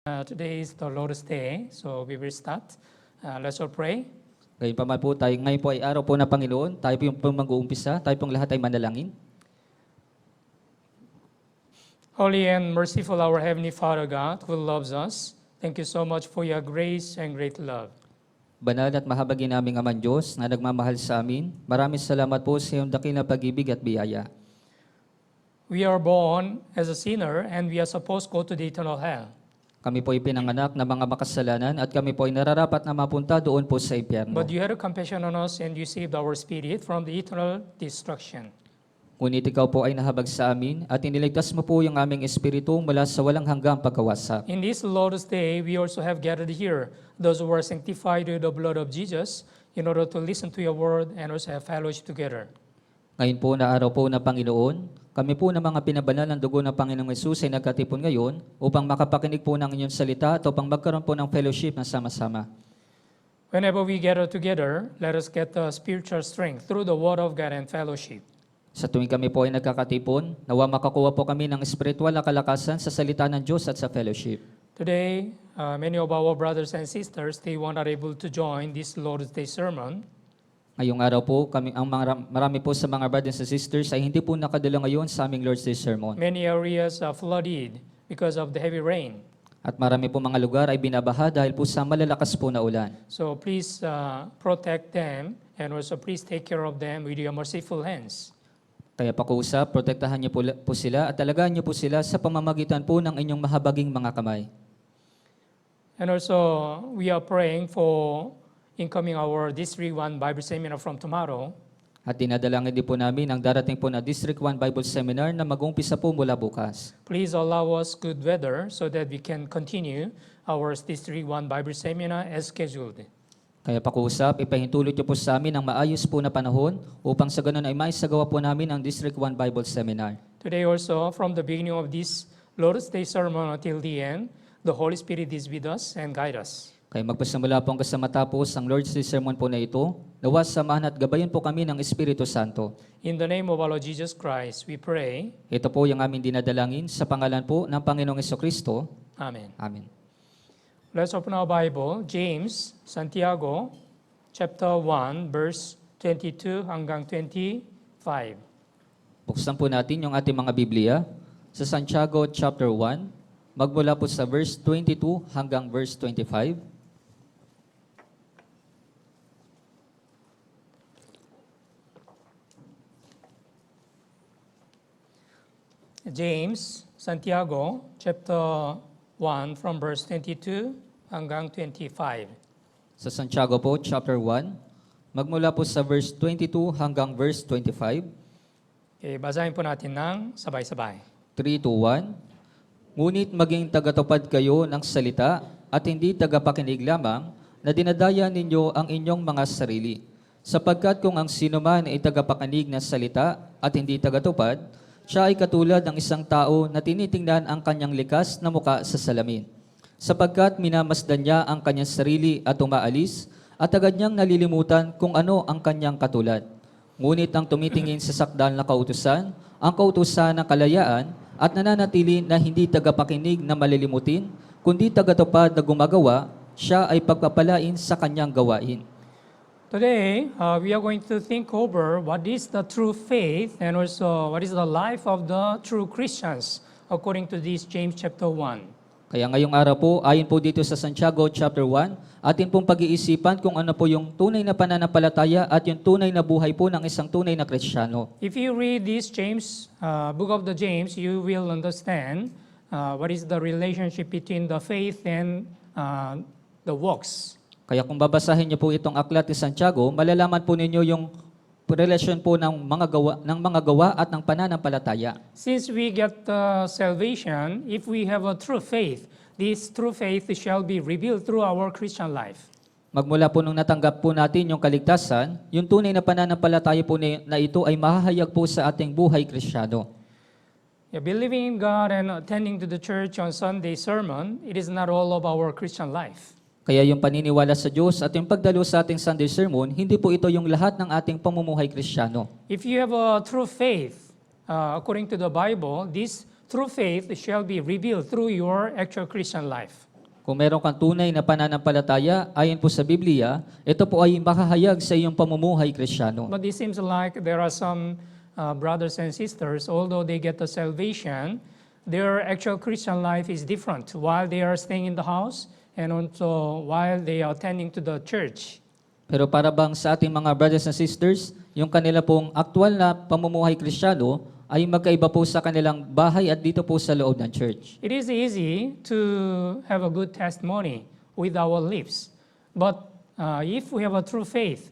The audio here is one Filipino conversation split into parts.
Today is the Lord's Day, so we will start. Let's all pray. Gayunpaman po tayo, ngayon po ay araw po na Panginoon, tayo po yung mag-uumpisa, tayo pong lahat ay manalangin. Holy and merciful our Heavenly Father God, who loves us, thank you so much for your grace and great love. Banal at mahabagin naming Amang Diyos na nagmamahal sa amin, maraming salamat po sa iyong dakil na pag-ibig at biyaya. We are born as a sinner and we are supposed to go to the eternal hell. Kami po ay pinanganak na mga makasalanan at kami po ay nararapat na mapunta doon po sa impyerno. But you had a compassion on us and you saved our spirit from the eternal destruction. Ngunit ikaw po ay nahabag sa amin at iniligtas mo po yung aming espiritu mula sa walang hanggang pagkawasak. In this Lord's Day, we also have gathered here those who are sanctified with the blood of Jesus in order to listen to your word and also have fellowship together. Ngayon po na araw po na Panginoon, kami po na mga pinabanal ng dugo ng Panginoong Hesus ay nagkatipon ngayon upang makapakinig po ng inyong salita at upang magkaroon po ng fellowship na sama-sama. Whenever we gather together, let us get the spiritual strength through the word of God and fellowship. Sa tuwing kami po ay nagkakatipon, nawa makakuha po kami ng espiritual na kalakasan sa salita ng Diyos at sa fellowship. Today, many of our brothers and sisters, they were not able to join this Lord's Day sermon. Ngayong araw po, marami po sa mga brothers and sisters ay hindi po nakadala ngayon sa aming Lord's Day sermon. Many areas are flooded because of the heavy rain. At marami po mga lugar ay binabaha dahil po sa malalakas po na ulan. So please protect them and also please take care of them with your merciful hands. Kaya pakiusap, protektahan niyo po sila at alagaan niyo po sila sa pamamagitan po ng inyong mahabaging mga kamay. And also, we are praying for incoming our District 1 Bible Seminar from tomorrow. At dinadalangin din po namin ang darating po na District 1 Bible Seminar na mag-umpisa po mula bukas. Please allow us good weather so that we can continue our District 1 Bible Seminar as scheduled. Kaya pakiusap, ipahintulot niyo po sa amin ang maayos po na panahon upang sa ganun ay maisagawa po namin ang District 1 Bible Seminar. Today also, from the beginning of this Lord's Day sermon until the end, the Holy Spirit is with us and guide us. Kaya magpasimula po hanggang sa matapos ang Lord's Day sermon po na ito, nawa samahan at gabayan po kami ng Espiritu Santo. In the name of our Lord Jesus Christ, we pray. Ito po yung aming dinadalangin sa pangalan po ng Panginoong Hesukristo. Amen. Amen. Let's open our Bible, James, Santiago, chapter 1, verse 22 hanggang 25. Buksan po natin yung ating mga Biblia sa Santiago chapter 1, magmula po sa verse 22 hanggang verse 25. James, Santiago, chapter 1, from verse 22 hanggang 25. Sa Santiago po, chapter 1, magmula po sa verse 22 hanggang verse 25. Okay, basahin po natin ng sabay-sabay. 3 to 1. Ngunit maging tagatupad kayo ng salita at hindi tagapakinig lamang na dinadaya ninyo ang inyong mga sarili. Sapagkat kung ang sino man ay tagapakinig ng salita at hindi tagatupad, siya ay katulad ng isang tao na tinitingnan ang kanyang likas na muka sa salamin. Sapagkat minamasdan niya ang kanyang sarili at umaalis, at agad niyang nalilimutan kung ano ang kanyang katulad. Ngunit ang tumitingin sa sakdal na kautusan, ang kautusan ng kalayaan, at nananatili na hindi tagapakinig na malilimutin, kundi tagatupad na gumagawa, siya ay pagpapalain sa kanyang gawain. Today, we are going to think over what is the true faith and also what is the life of the true Christians according to this James chapter 1. Kaya ngayong araw po, ayon po dito sa Santiago chapter 1, atin pong pag-iisipan kung ano po yung tunay na pananampalataya at yung tunay na buhay po ng isang tunay na Kristiyano. If you read this James, book of the James, you will understand what is the relationship between the faith and the works. Kaya kung babasahin niyo po itong aklat ni Santiago, malalaman po ninyo yung relasyon po ng mga gawa at ng pananampalataya. Since we get salvation, if we have a true faith, this true faith shall be revealed through our Christian life. Magmula po nung natanggap po natin yung kaligtasan, yung tunay na pananampalataya po na ito ay mahahayag po sa ating buhay Kristiyano. Believing in God and attending to the church on Sunday sermon, it is not all of our Christian life. Kaya yung paniniwala sa Diyos at yung pagdalo sa ating Sunday sermon, hindi po ito yung lahat ng ating pamumuhay Kristiyano. If you have a true faith, according to the Bible, this true faith shall be revealed through your actual Christian life. Kung meron kang tunay na pananampalataya, ayon po sa Biblia, ito po ay makahayag sa iyong pamumuhay Kristiyano. But it seems like there are some brothers and sisters, although they get the salvation, their actual Christian life is different while they are staying in the house and also while they are attending to the church. Pero para bang sa ating mga brothers and sisters, yung kanila pong aktwal na pamumuhay Kristiyano ay magkaiba po sa kanilang bahay at dito po sa loob ng church. It is easy to have a good testimony with our lips, but if we have a true faith,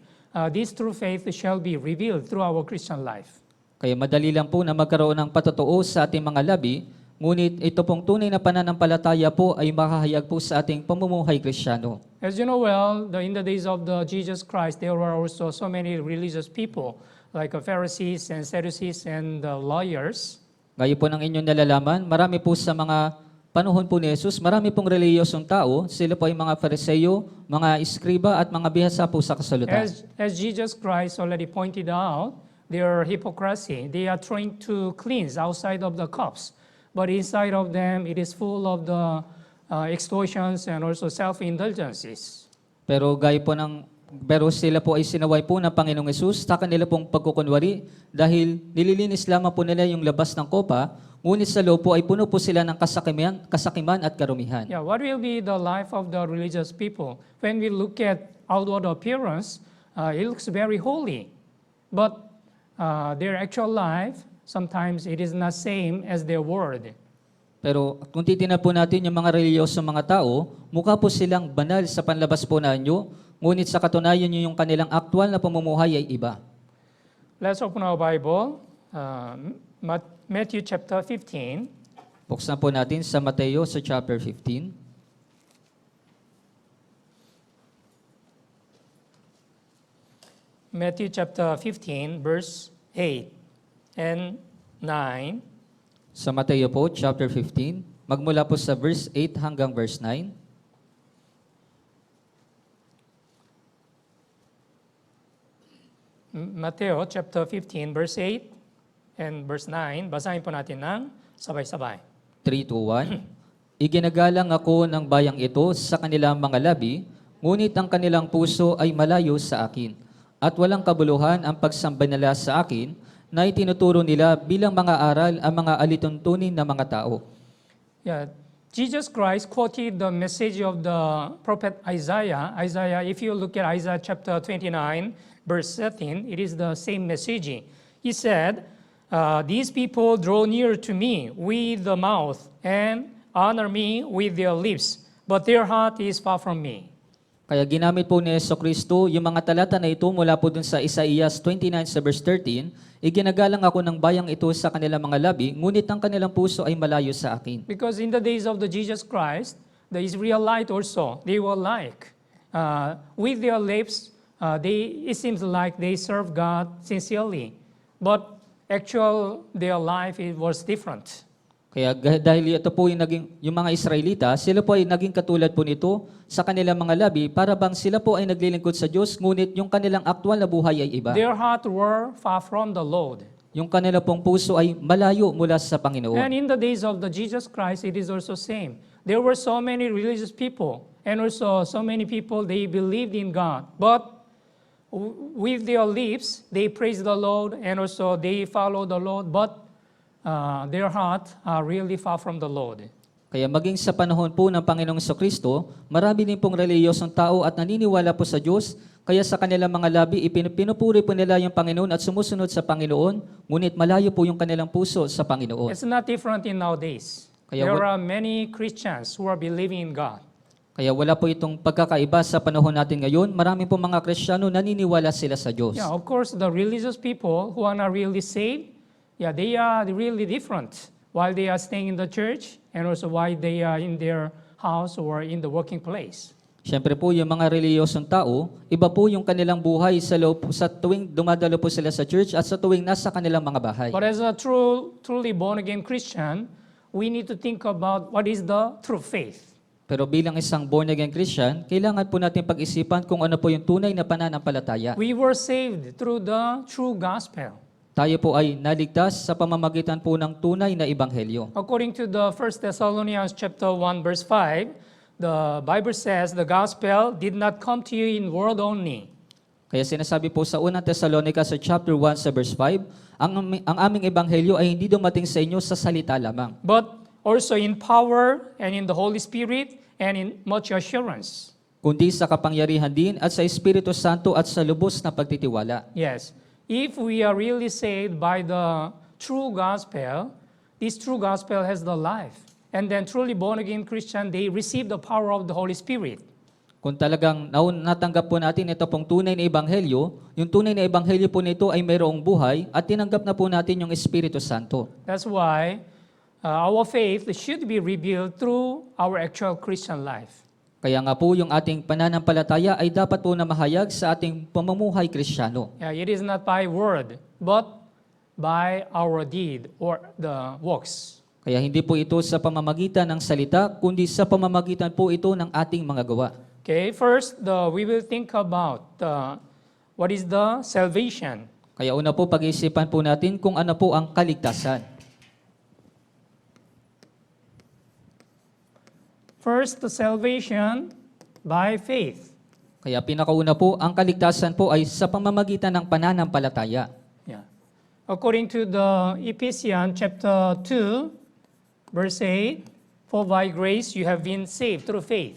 this true faith shall be revealed through our Christian life. Kaya madali lang po na magkaroon ng patotoo sa ating mga labi, ngunit ito pong tunay na pananampalataya po ay makahayag po sa ating pamumuhay Kristiyano. As you know well, in the days of the Jesus Christ, there were also so many religious people, like Pharisees and Sadducees and lawyers. Gaya po ng inyong nalalaman, marami po sa mga panahon po ni Jesus, marami pong reliyosong tao, sila po ay mga Fariseo, mga iskriba at mga bihasa po sa kasalutan. As Jesus Christ already pointed out, their hypocrisy, they are trying to cleanse outside of the cups, but inside of them it is full of the extortions and also self-indulgences. Pero sila po ay sinaway po ng Panginoong Hesus sa kanila pong pagkukunwari dahil nililinis lamang po nila yung labas ng kopa, ngunit sa loob po ay puno po sila ng kasakiman at karumihan. Yeah, what will be the life of the religious people? When we look at outward appearance, it looks very holy, but their actual life, sometimes it is not same as their word. Pero kung titingnan po natin yung mga reliyosong mga tao, mukha po silang banal sa panlabas po nanyo, ngunit sa katunayan yung kanilang aktwal na pamumuhay ay iba. Let's open our Bible, Matthew chapter 15. Buksan po natin sa Mateo sa chapter 15. Matthew chapter 15, verse 8 and 9. Sa Mateo po, chapter 15, magmula po sa verse 8 hanggang verse 9. Mateo chapter 15, verse 8 and verse 9. Basahin po natin ng sabay-sabay. 3, 2, 1. Iginagalang ako ng bayang ito sa kanilang mga labi, ngunit ang kanilang puso ay malayo sa akin. At walang kabuluhan ang pagsamba nila sa akin, na itinuturo nila bilang mga aral ang mga alituntunin ng mga tao. Yeah, Jesus Christ quoted the message of the prophet Isaiah. Isaiah, if you look at Isaiah chapter 29, verse 13, it is the same message. He said, these people draw near to me with the mouth and honor me with their lips, but their heart is far from me. Kaya ginamit po ni Jesucristo yung mga talata na ito mula po dun sa Isaias 29 sa verse 13, iginagalang ako ng bayang ito sa kanilang mga labi, ngunit ang kanilang puso ay malayo sa akin. Because in the days of the Jesus Christ, the Israelite also, they were like, with their lips, it seems like they serve God sincerely, but their life it was different. Kaya dahil ito po yung mga Israelita, sila po ay naging katulad po nito sa kanilang mga labi para bang sila po ay naglilingkod sa Diyos, ngunit yung kanilang aktwal na buhay ay iba. Their heart were far from the Lord. Yung kanila pong puso ay malayo mula sa Panginoon. And in the days of the Jesus Christ, it is also same. There were so many religious people, and also so many people, they believed in God. But with their lips, they praise the Lord, and also they follow the Lord, but their heart are really far from the Lord. Kaya maging sa panahon po ng Panginoong Jesucristo, marami din pong reliyosong tao at naniniwala po sa Diyos, kaya sa kanilang mga labi, pinupuri po nila yung Panginoon at sumusunod sa Panginoon, ngunit malayo po yung kanilang puso sa Panginoon. It's not different in nowadays. There are many Christians who are believing in God. Kaya wala po itong pagkakaiba sa panahon natin ngayon. Marami po mga Kristiyano naniniwala sila sa Diyos. Yeah, of course, the religious people who are not really saved, yeah, they are really different while they are staying in the church and also while they are in their house or in the working place. Siyempre po, yung mga reliyosong tao, iba po yung kanilang buhay sa tuwing dumadalo po sila sa church at sa tuwing nasa kanilang mga bahay. But as a truly born-again Christian, we need to think about what is the true faith. Pero bilang isang born-again Christian, kailangan po natin pag-isipan kung ano po yung tunay na pananampalataya. We were saved through the true gospel. Tayo po ay naligtas sa pamamagitan po ng tunay na ebanghelyo. According to the 1 Thessalonians chapter 1 verse 5, the Bible says the gospel did not come to you in word only. Kaya sinasabi po sa unang Thessalonica sa chapter 1 sa verse 5, ang aming ebanghelyo ay hindi dumating sa inyo sa salita lamang, But also in power and in the Holy Spirit and in much assurance. kundi sa kapangyarihan din at sa Espiritu Santo at sa lubos na pagtitiwala. Yes. If we are really saved by the true gospel, this true gospel has the life. And then truly born again Christian, they receive the power of the Holy Spirit. Kung talagang natanggap po natin ito pong tunay na ebanghelyo, yung tunay na ebanghelyo po nito ay mayroong buhay at tinanggap na po natin yung Espiritu Santo. That's why our faith should be revealed through our actual Christian life. Kaya nga po yung ating pananampalataya ay dapat po na mahayag sa ating pamumuhay Kristiyano. It is not by word, but by our deed or the works. Kaya hindi po ito sa pamamagitan ng salita, kundi sa pamamagitan po ito ng ating mga gawa. Okay, first, we will think about what is the salvation. Kaya una po pag-iisipan po natin kung ano po ang kaligtasan. First, the salvation by faith. Kaya pinakauna po, ang kaligtasan po ay sa pamamagitan ng pananampalataya. Yeah. According to the Ephesians chapter 2, verse 8, for by grace you have been saved through faith.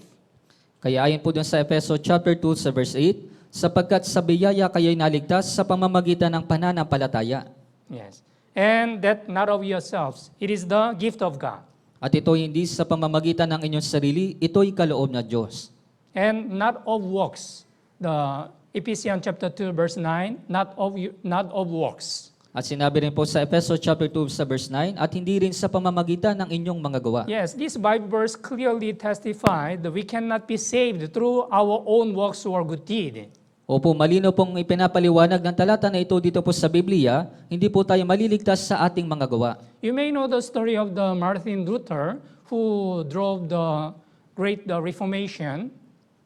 Kaya ayon po dun sa Efeso chapter 2 sa verse 8, sapagkat sa biyaya kayo'y naligtas sa pamamagitan ng pananampalataya. Yes. And that not of yourselves, it is the gift of God. At ito hindi sa pamamagitan ng inyong sarili, ito'y kaloob na Diyos. And not of works. The Ephesians chapter 2 verse 9, not of works. At sinabi rin po sa Efeso chapter 2 sa verse 9, at hindi rin sa pamamagitan ng inyong mga gawa. Yes, this Bible verse clearly testifies that we cannot be saved through our own works or good deed. Opo, malino pong ipinapaliwanag ng talata na ito dito po sa Biblia, hindi po tayo maliligtas sa ating mga gawa. You may know the story of the Martin Luther who drove the great Reformation.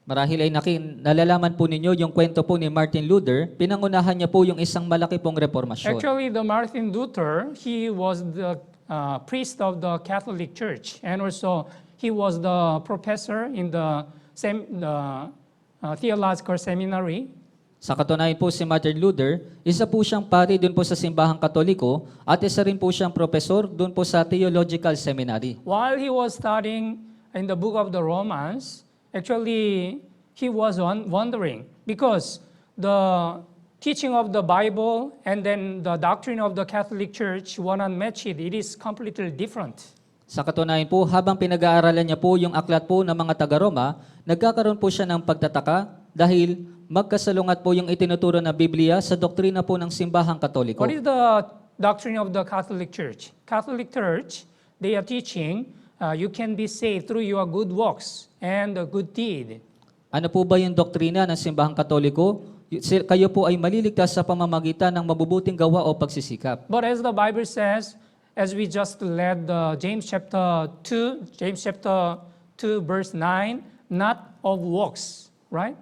Marahil ay nalalaman po ninyo yung kwento po ni Martin Luther, pinangunahan niya po yung isang malaki pong reformasyon. Actually, the Martin Luther, he was the priest of the Catholic Church, and also he was the professor in the theological seminary. Sa katunayan po si Martin Luther, isa po siyang pari doon po sa simbahang Katoliko at isa rin po siyang profesor doon po sa theological seminary. While he was studying in the book of the Romans, actually he was wondering because the teaching of the Bible and then the doctrine of the Catholic Church, one unmatched, it is completely different. Sa katunayan po, habang pinag-aaralan niya po yung aklat po ng mga taga-Roma, nagkakaroon po siya ng pagtataka dahil magkasalungat po yung itinuturo na Biblia sa doktrina po ng simbahang Katoliko. What is the doctrine of the Catholic Church? Catholic Church, they are teaching you can be saved through your good works and a good deed. Ano po ba yung doktrina ng simbahang Katoliko? Kayo po ay maliligtas sa pamamagitan ng mabubuting gawa o pagsisikap. But as the Bible says, as we just read James chapter 2 verse 9, not of works, right?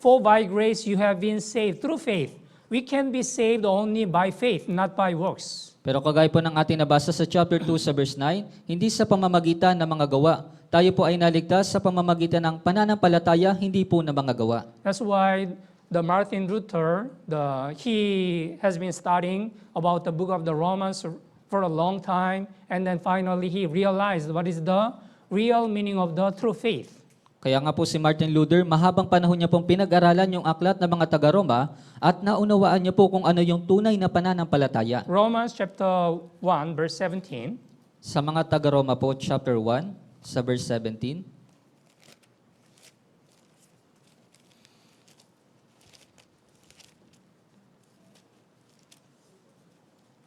For by grace you have been saved through faith. We can be saved only by faith, not by works. Pero kagaya po ng ating nabasa sa chapter 2 sa verse 9, hindi sa pamamagitan ng mga gawa. Tayo po ay naligtas sa pamamagitan ng pananampalataya, hindi po ng mga gawa. That's why the Martin Luther, he has been studying about the book of the Romans for a long time, and then finally he realized what is the real meaning of the true faith. Kaya nga po si Martin Luther, mahabang panahon niya pong pinag-aralan yung aklat ng mga taga-Roma at naunawaan niya po kung ano yung tunay na pananampalataya. Romans chapter 1 verse 17. Sa mga taga-Roma po, chapter 1, sa verse 17.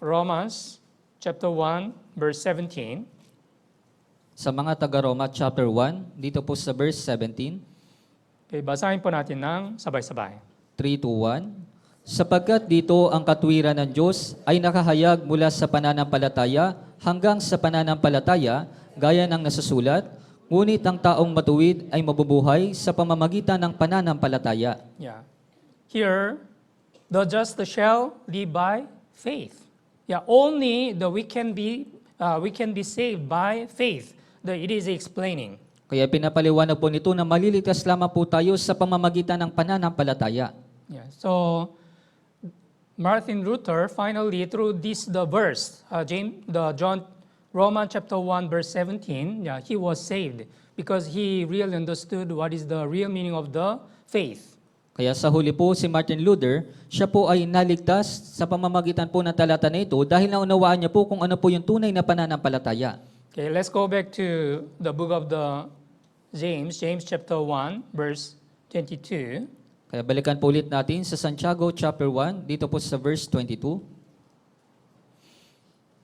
Romans chapter 1 verse 17. Sa mga taga-Roma, chapter 1, dito po sa verse 17, Okay, basahin po natin ng sabay-sabay. 3-1, sapagkat dito ang katwiran ng Diyos ay nakahayag mula sa pananampalataya hanggang sa pananampalataya, gaya ng nasusulat, ngunit ang taong matuwid ay mabubuhay sa pamamagitan ng pananampalataya. Yeah. Here, the just shall live by faith. Yeah, only we can be saved by faith. It is explaining. Kaya pinapaliwanag po nito na maliligtas lamang po tayo sa pamamagitan ng pananampalataya. Yeah. So Martin Luther finally through the verse, Roman chapter 1 verse 17, yeah, he was saved because he really understood what is the real meaning of the faith. Kaya sa huli po si Martin Luther, siya po ay naligtas sa pamamagitan po ng talata na ito dahil naunawaan niya po kung ano po yung tunay na pananampalataya. Okay, let's go back to the book of the James chapter 1 verse 22. Kaya balikan po ulit natin sa Santiago chapter 1, dito po sa verse 22.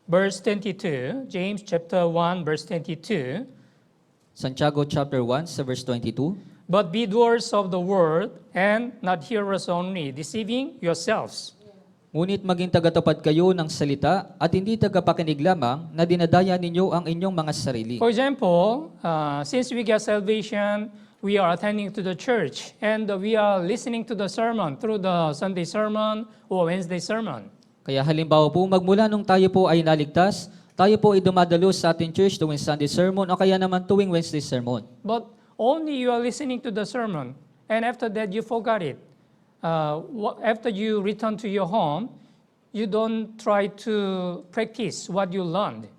Verse 22, James chapter 1 verse 22. Santiago chapter 1 sa verse 22. But be doers of the word and not hearers only, deceiving yourselves. Ngunit maging tagatupad kayo ng salita at hindi tagapakinig lamang na dinadaya ninyo ang inyong mga sarili. For example, since we get salvation, we are attending to the church and we are listening to the sermon through the Sunday sermon or Wednesday sermon. Kaya halimbawa po, magmula nung tayo po ay naligtas, tayo po ay dumadalo sa ating church tuwing Sunday sermon o kaya naman tuwing Wednesday sermon. But only you are listening to the sermon, and after that you forgot it. After you return to your home, you don't try to practice what you learned.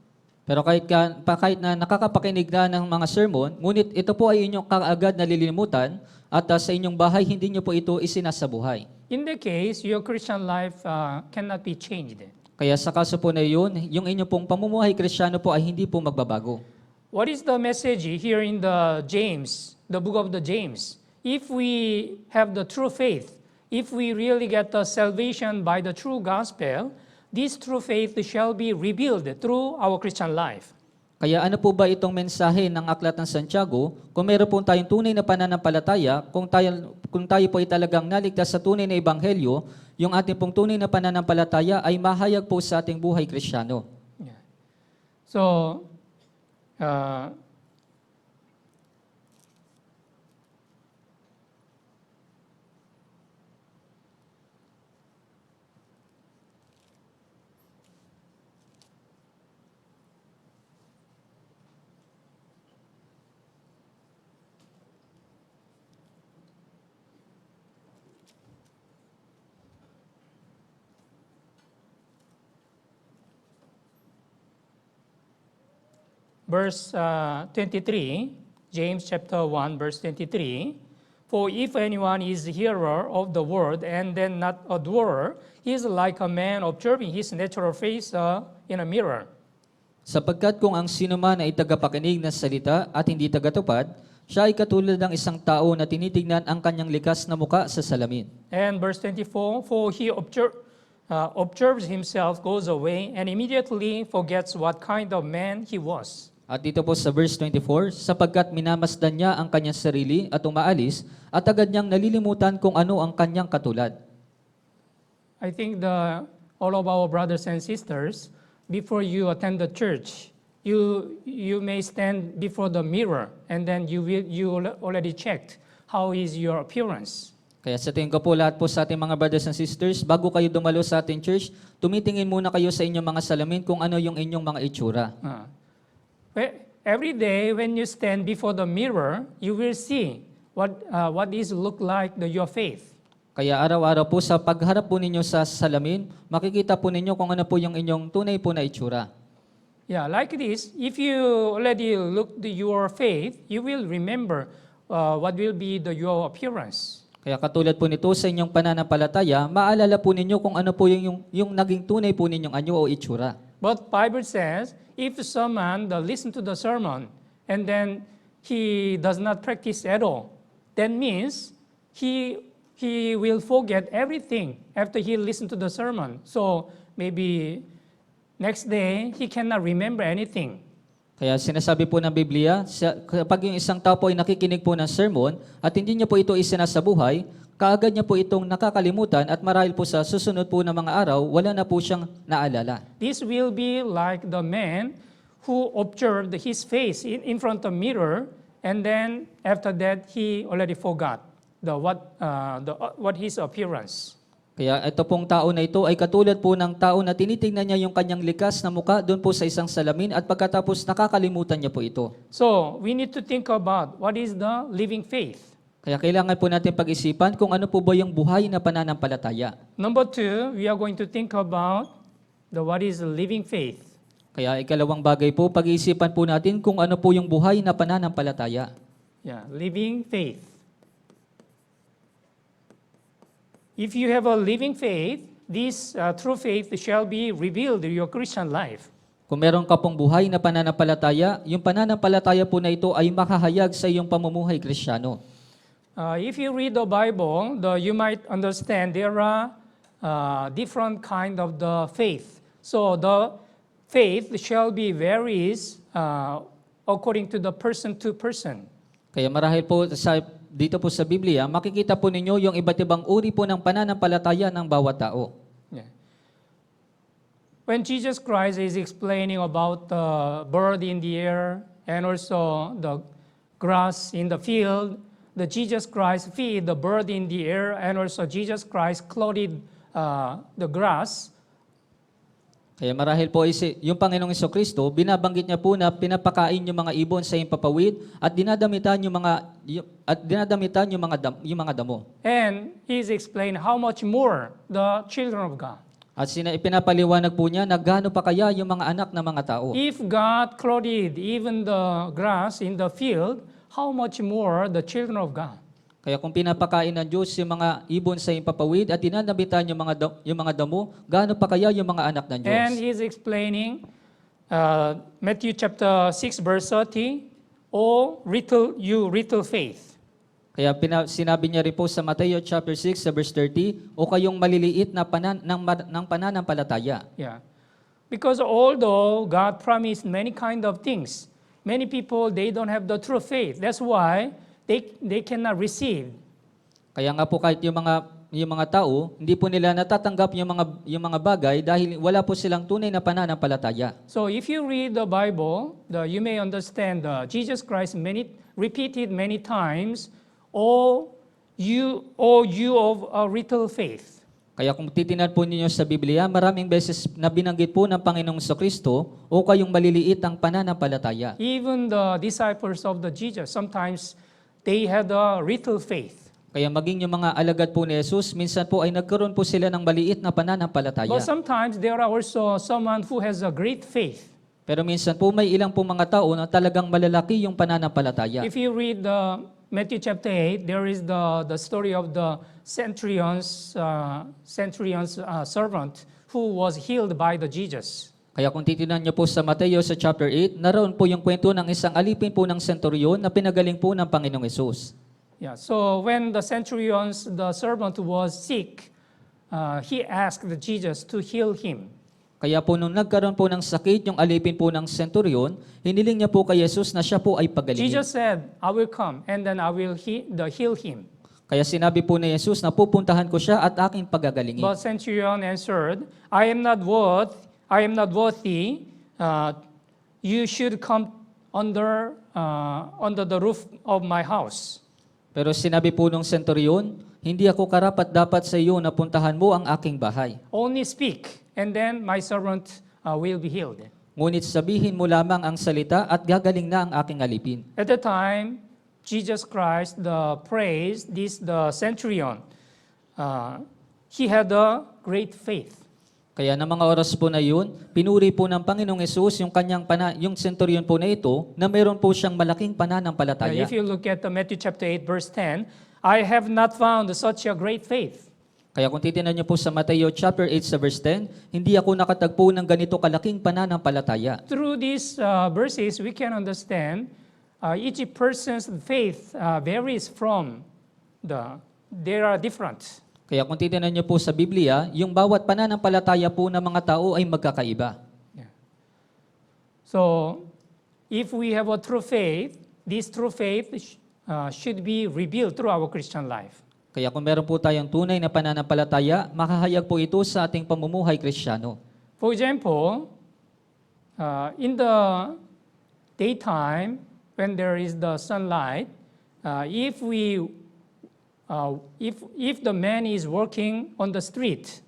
Pero kahit na nakakapakinig na ng mga sermon, ngunit ito po ay inyong kaagad nalilimutan at sa inyong bahay hindi niyo po ito isinasabuhay. In that case, your Christian life cannot be changed. Kaya sa kaso po na yun, yung inyong pong pamumuhay Kristiyano po ay hindi po magbabago. What is the message here in the book of the James? If we have the true faith, if we really get the salvation by the true gospel, this true faith shall be revealed through our Christian life. Kaya ano po ba itong mensahe ng Aklat ng Santiago? Kung meron po tayong tunay na pananampalataya, kung tayo po ay talagang naligtas sa tunay na ebanghelyo, yung ating pong tunay na pananampalataya ay mahayag po sa ating buhay Kristiyano. Yeah. So, verse 23, James chapter 1, verse 23, for if anyone is a hearer of the word and then not a doer, he is like a man observing his natural face in a mirror. Sapagkat kung ang sinuman ay tagapakinig ng salita at hindi tagatupad, siya ay katulad ng isang tao na tinitignan ang kanyang likas na muka sa salamin. And verse 24, for he observes himself, goes away, and immediately forgets what kind of man he was. At dito po sa verse 24, sapagkat minamasdan niya ang kanyang sarili at umaalis, at agad niyang nalilimutan kung ano ang kanyang katulad. I think all of our brothers and sisters, before you attend the church, you may stand before the mirror and then you already checked how is your appearance. Kaya sa tingin ko po lahat po sa ating mga brothers and sisters, bago kayo dumalo sa ating church, tumitingin muna kayo sa inyong mga salamin kung ano yung inyong mga itsura. Every day when you stand before the mirror, you will see what is look like your faith. Kaya araw-araw po sa pagharap po ninyo sa salamin, makikita po ninyo kung ano po yung inyong tunay po na itsura. Yeah, like this, if you already look your faith, you will remember what will be your appearance. Kaya katulad po nito sa inyong pananampalataya, maalala po ninyo kung ano po yung naging tunay po ninyong anyo o itsura. But Bible says, if someone listen to the sermon and then he does not practice at all, that means he will forget everything after he listen to the sermon. So maybe next day he cannot remember anything. Kaya sinasabi po ng Biblia, kapag yung isang tao po ay nakikinig po ng sermon at hindi niya po ito isinasabuhay, kaagad niya po itong nakakalimutan at marahil po sa susunod po na mga araw, wala na po siyang naalala. This will be like the man who observed his face in front of the mirror and then after that he already forgot what his appearance. Kaya ito pong tao na ito ay katulad po ng tao na tinitingnan niya yung kanyang likas na muka doon po sa isang salamin at pagkatapos nakakalimutan niya po ito. So we need to think about what is the living faith. Kaya kailangan po natin pag-isipan kung ano po ba yung buhay na pananampalataya. Number two, we are going to think about what is the living faith. Kaya ikalawang bagay po, pag-iisipan po natin kung ano po yung buhay na pananampalataya. Yeah, living faith. If you have a living faith, this true faith shall be revealed in your Christian life. Kung meron ka pong buhay na pananampalataya, yung pananampalataya po na ito ay makahayag sa iyong pamumuhay Kristiyano. If you read the Bible, you might understand there are different kind of the faith. So the faith shall be varies according to the person to person. Kaya marahil po dito po sa Biblia, makikita po ninyo yung iba't ibang uri po ng pananampalataya ng bawat tao. Yeah. When Jesus Christ is explaining about the bird in the air and also the grass in the field, the Jesus Christ feed the bird in the air and also Jesus Christ clothed the grass. Kaya marahil po yung Panginoong Kristo, binabanggit niya po na pinapakain yung mga ibon sa impapawid at dinadamitan yung mga damo. And he's explained how much more the children of God. At ipinapaliwanag po niya na gaano pa kaya yung mga anak ng mga tao. If God clothed even the grass in the field, how much more the children of God? Kaya kung pinapakain ng Diyos yung mga ibon sa impapawid at dinadamitan yung mga damo, gaano pa kaya yung mga anak ng Diyos? And he's explaining Matthew chapter 6 verse 30, "O little faith." Kaya sinabi niya rin po sa Mateo chapter 6 sa verse 30, o kayong maliliit na ng pananampalataya. Yeah. Because although God promised many kind of things, many people, they don't have the true faith. That's why they cannot receive. Kaya nga po kahit yung mga tao, hindi po nila natatanggap yung mga bagay dahil wala po silang tunay na pananampalataya. So if you read the Bible, you may understand Jesus Christ repeated many times, "O you of a little faith." Kaya kung titingnan po ninyo sa Biblia, maraming beses na binanggit po ng Panginoong Kristo, o kayong maliliit ang pananampalataya. Even the disciples of the Jesus, sometimes they had a little faith. Kaya maging yung mga alagad po ni Jesus, minsan po ay nagkaroon po sila ng maliit na pananampalataya. But sometimes there are also someone who has a great faith. Pero minsan po may ilang po mga tao na talagang malalaki yung pananampalataya. If you read Matthew chapter 8, there is the story of the centurion's servant who was healed by the Jesus. Kaya kung titingnan niyo po sa Mateo sa chapter 8, naroon po yung kwento ng isang alipin po ng senturyon na pinagaling po ng Panginoong Hesus. Yeah, so when the servant was sick, he asked the Jesus to heal him. Kaya po nung nagkaroon po ng sakit yung alipin po ng senturyon, hiniling niya po kay Jesus na siya po ay pagalingin. Jesus said, "I will come and then I will heal him." Kaya sinabi po ni Jesus na pupuntahan ko siya at aking pagagalingin. But centurion answered, I am not worthy. You should come under the roof of my house. Pero sinabi po nung senturyon, hindi ako karapat-dapat sa iyo na puntahan mo ang aking bahay. Only speak, and then my servant will be healed. Ngunit sabihin mo lamang ang salita at gagaling na ang aking alipin. At the time, Jesus Christ praised the centurion. He had a great faith. Kaya ng mga oras po na yun, pinuri po ng Panginoong Hesus yung centurion po na ito na meron po siyang malaking pananampalataya. If you look at Matthew chapter 8 verse 10, I have not found such a great faith. Kaya kung titingnan niyo po sa Mateo chapter 8 sa verse 10, hindi ako nakatagpo ng ganito kalaking pananampalataya. Through these verses, we can understand each person's faith varies from they are different. Kaya kung titingnan niyo po sa Biblia, yung bawat pananampalataya po ng mga tao ay magkakaiba. Yeah. So, if we have a true faith, this true faith should be revealed through our Christian life. Kaya kung meron po tayong tunay na pananampalataya, makahayag po ito sa ating pamumuhay Kristiyano. For example, in the daytime, when there is the sunlight, if we if the man is working on the street,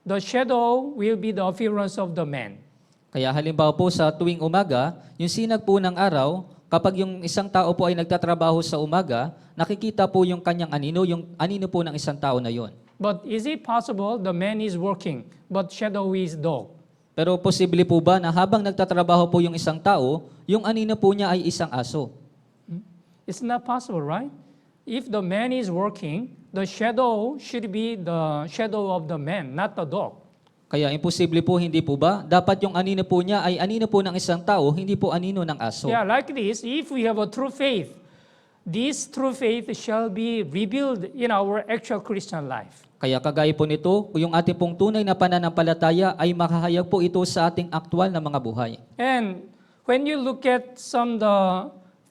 the shadow will be the appearance of the man. Kaya halimbawa po sa tuwing umaga, yung sinag po ng araw, kapag yung isang tao po ay nagtatrabaho sa umaga, nakikita po yung kanyang anino, yung anino po ng isang tao na yon. But is it possible the man is working, but shadow is dog? Pero posible po ba na habang nagtatrabaho po yung isang tao, yung anino po niya ay isang aso? It's not possible, right? If the man is working, the shadow should be the shadow of the man, not the dog. Kaya imposible po, hindi po ba? Dapat yung anino po niya ay anino po ng isang tao, hindi po anino ng aso. Yeah, like this, if we have a true faith, this true faith shall be revealed in our actual Christian life. Kaya kagaya po nito, yung ating pong tunay na pananampalataya ay makahayag po ito sa ating aktwal na mga buhay. And when you look at the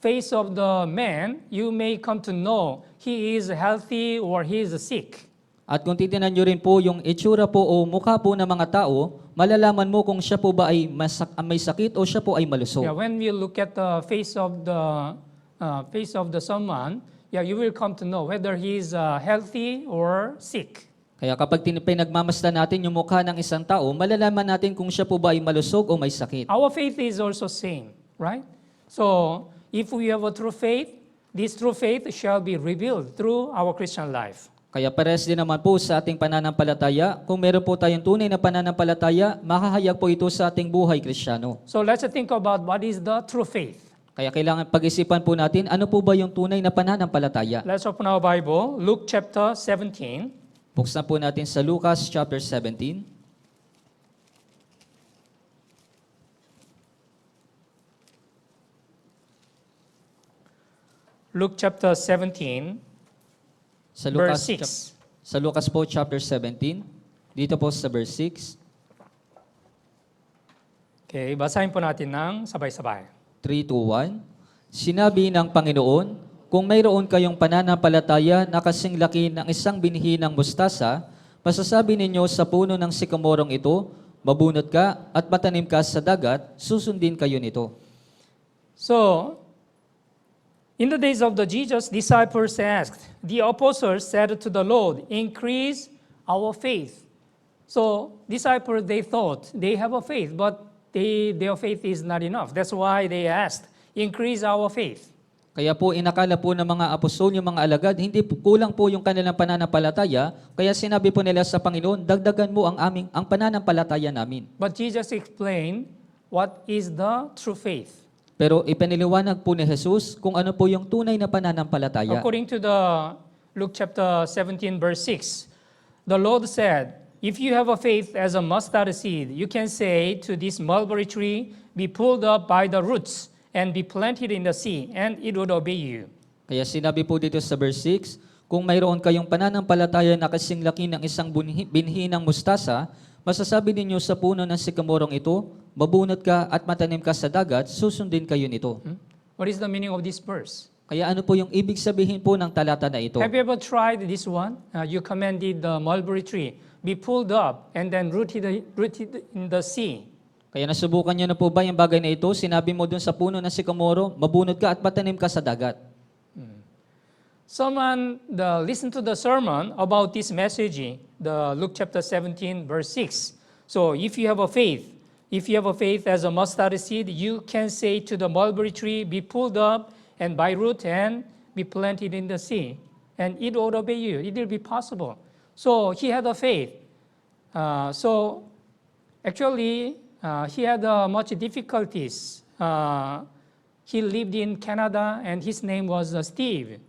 face of the man, you may come to know he is healthy or he is sick. At kung titingnan nyo rin po yung itsura po o mukha po ng mga tao, malalaman mo kung siya po ba ay may sakit o siya po ay malusog. Yeah, when we look at the face of the someone, yeah, you will come to know whether he is healthy or sick. Kaya kapag pinagmamasdan natin yung mukha ng isang tao, malalaman natin kung siya po ba ay malusog o may sakit. Our faith is also same, right? So if we have a true faith, this true faith shall be revealed through our Christian life. Kaya pares din naman po sa ating pananampalataya, kung meron po tayong tunay na pananampalataya, makahayag po ito sa ating buhay Kristiyano. So let's think about what is the true faith. Kaya kailangan pag-isipan po natin, ano po ba yung tunay na pananampalataya? Let's open our Bible, Luke chapter 17. Buksan po natin sa Lucas chapter 17. Luke chapter 17, Sa verse Lucas, 6. sa Lucas po chapter 17, dito po sa verse 6, Okay, basahin po natin ng sabay-sabay. 3 to 1. Sinabi ng Panginoon, kung mayroon kayong pananampalataya na kasing laki ng isang binhi ng mustasa, masasabi ninyo sa puno ng sikamorong ito, mabunot ka at matanim ka sa dagat, susundin kayo nito. So, in the days of the Jesus, disciples asked, the apostles said to the Lord, increase our faith. So, disciples, they thought they have a faith, but their faith is not enough. That's why they asked, increase our faith. Kaya po inakala po ng mga apostol, yung mga alagad, hindi po, kulang po yung kanilang pananampalataya, kaya sinabi po nila sa Panginoon, dagdagan mo ang pananampalataya namin. But Jesus explained what is the true faith. Pero ipiniliwanag po ni Jesus kung ano po yung tunay na pananampalataya. According to the Luke chapter 17, verse 6, the Lord said, if you have a faith as a mustard seed, you can say to this mulberry tree, be pulled up by the roots and be planted in the sea, and it would obey you. Kaya sinabi po dito sa verse 6, kung mayroon kayong pananampalataya na kasing laki ng isang binhi ng mustasa, masasabi ninyo sa puno ng sikamorong ito, mabunot ka at matanim ka sa dagat, susundin kayo nito. What is the meaning of this verse? Kaya ano po yung ibig sabihin po ng talata na ito? Have you ever tried this one? You commanded the mulberry tree, be pulled up and then rooted in the sea. Kaya nasubukan nyo na po ba yung bagay na ito? Sinabi mo dun sa puno ng sikamoro, mabunot ka at matanim ka sa dagat. Someone listened to the sermon about this message, the Luke chapter 17, verse 6. So if you have a faith as a mustard seed, you can say to the mulberry tree, be pulled up and by root and be planted in the sea. And it will obey you. It will be possible. So he had a faith. Actually, he had much difficulties. He lived in Canada and his name was Steve.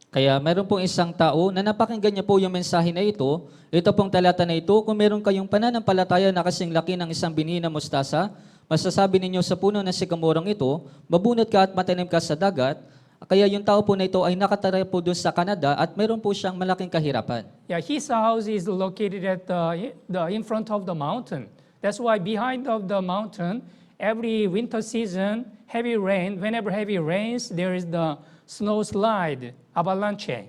Kaya meron pong isang tao na napakinggan niya po yung mensahe na ito pong talata na ito, kung meron kayong pananampalataya na kasing laki ng isang binhi na mustasa, masasabi ninyo sa puno ng sikamorong ito, mabunot ka at matanim ka sa dagat. Kaya yung tao po na ito ay nakatira po doon sa Canada at meron po siyang malaking kahirapan. Yeah, his house is located at in front of the mountain. That's why behind of the mountain, every winter season, whenever heavy rains, there is the snow slide, avalanche.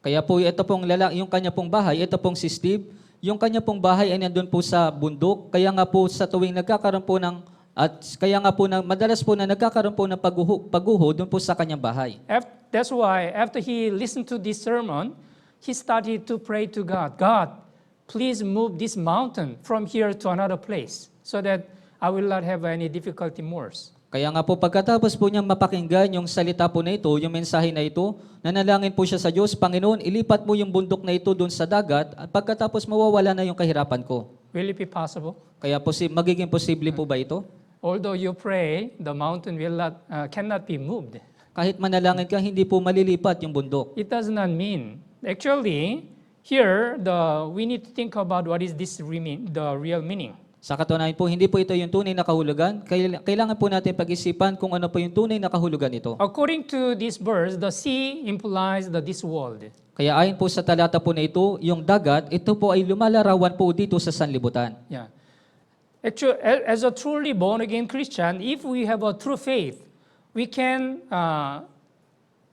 Kaya po ito pong yung kanya pong bahay, ito pong si Steve, yung kanya pong bahay ay nandun po sa bundok. Kaya nga po sa tuwing nagkakaroon po ng At kaya nga po na madalas po na nagkakaroon po ng pagguho doon po sa kanyang bahay. That's why after he listened to this sermon, he started to pray to God. God, please move this mountain from here to another place so that I will not have any difficulty more. Kaya nga po pagkatapos po niyang mapakinggan yung salita po na ito, yung mensahe na ito, nanalangin po siya sa Diyos, Panginoon, ilipat mo yung bundok na ito doon sa dagat at pagkatapos mawawala na yung kahirapan ko. Will it be possible? Kaya magiging posible po ba ito? Although you pray, the mountain cannot be moved. Kahit manalangin ka, hindi po malilipat yung bundok. It does not mean. Actually, here we need to think about what is the real meaning. Sa katunayan po, hindi po ito yung tunay na kahulugan. Kailangan po natin pag-isipan kung ano po yung tunay na kahulugan ito. According to this verse, the sea implies this world. Kaya ayon po sa talata po na ito, yung dagat, ito po ay lumalarawan po dito sa sanlibutan. Yeah. Actually, as a truly born-again Christian, if we have a true faith, we can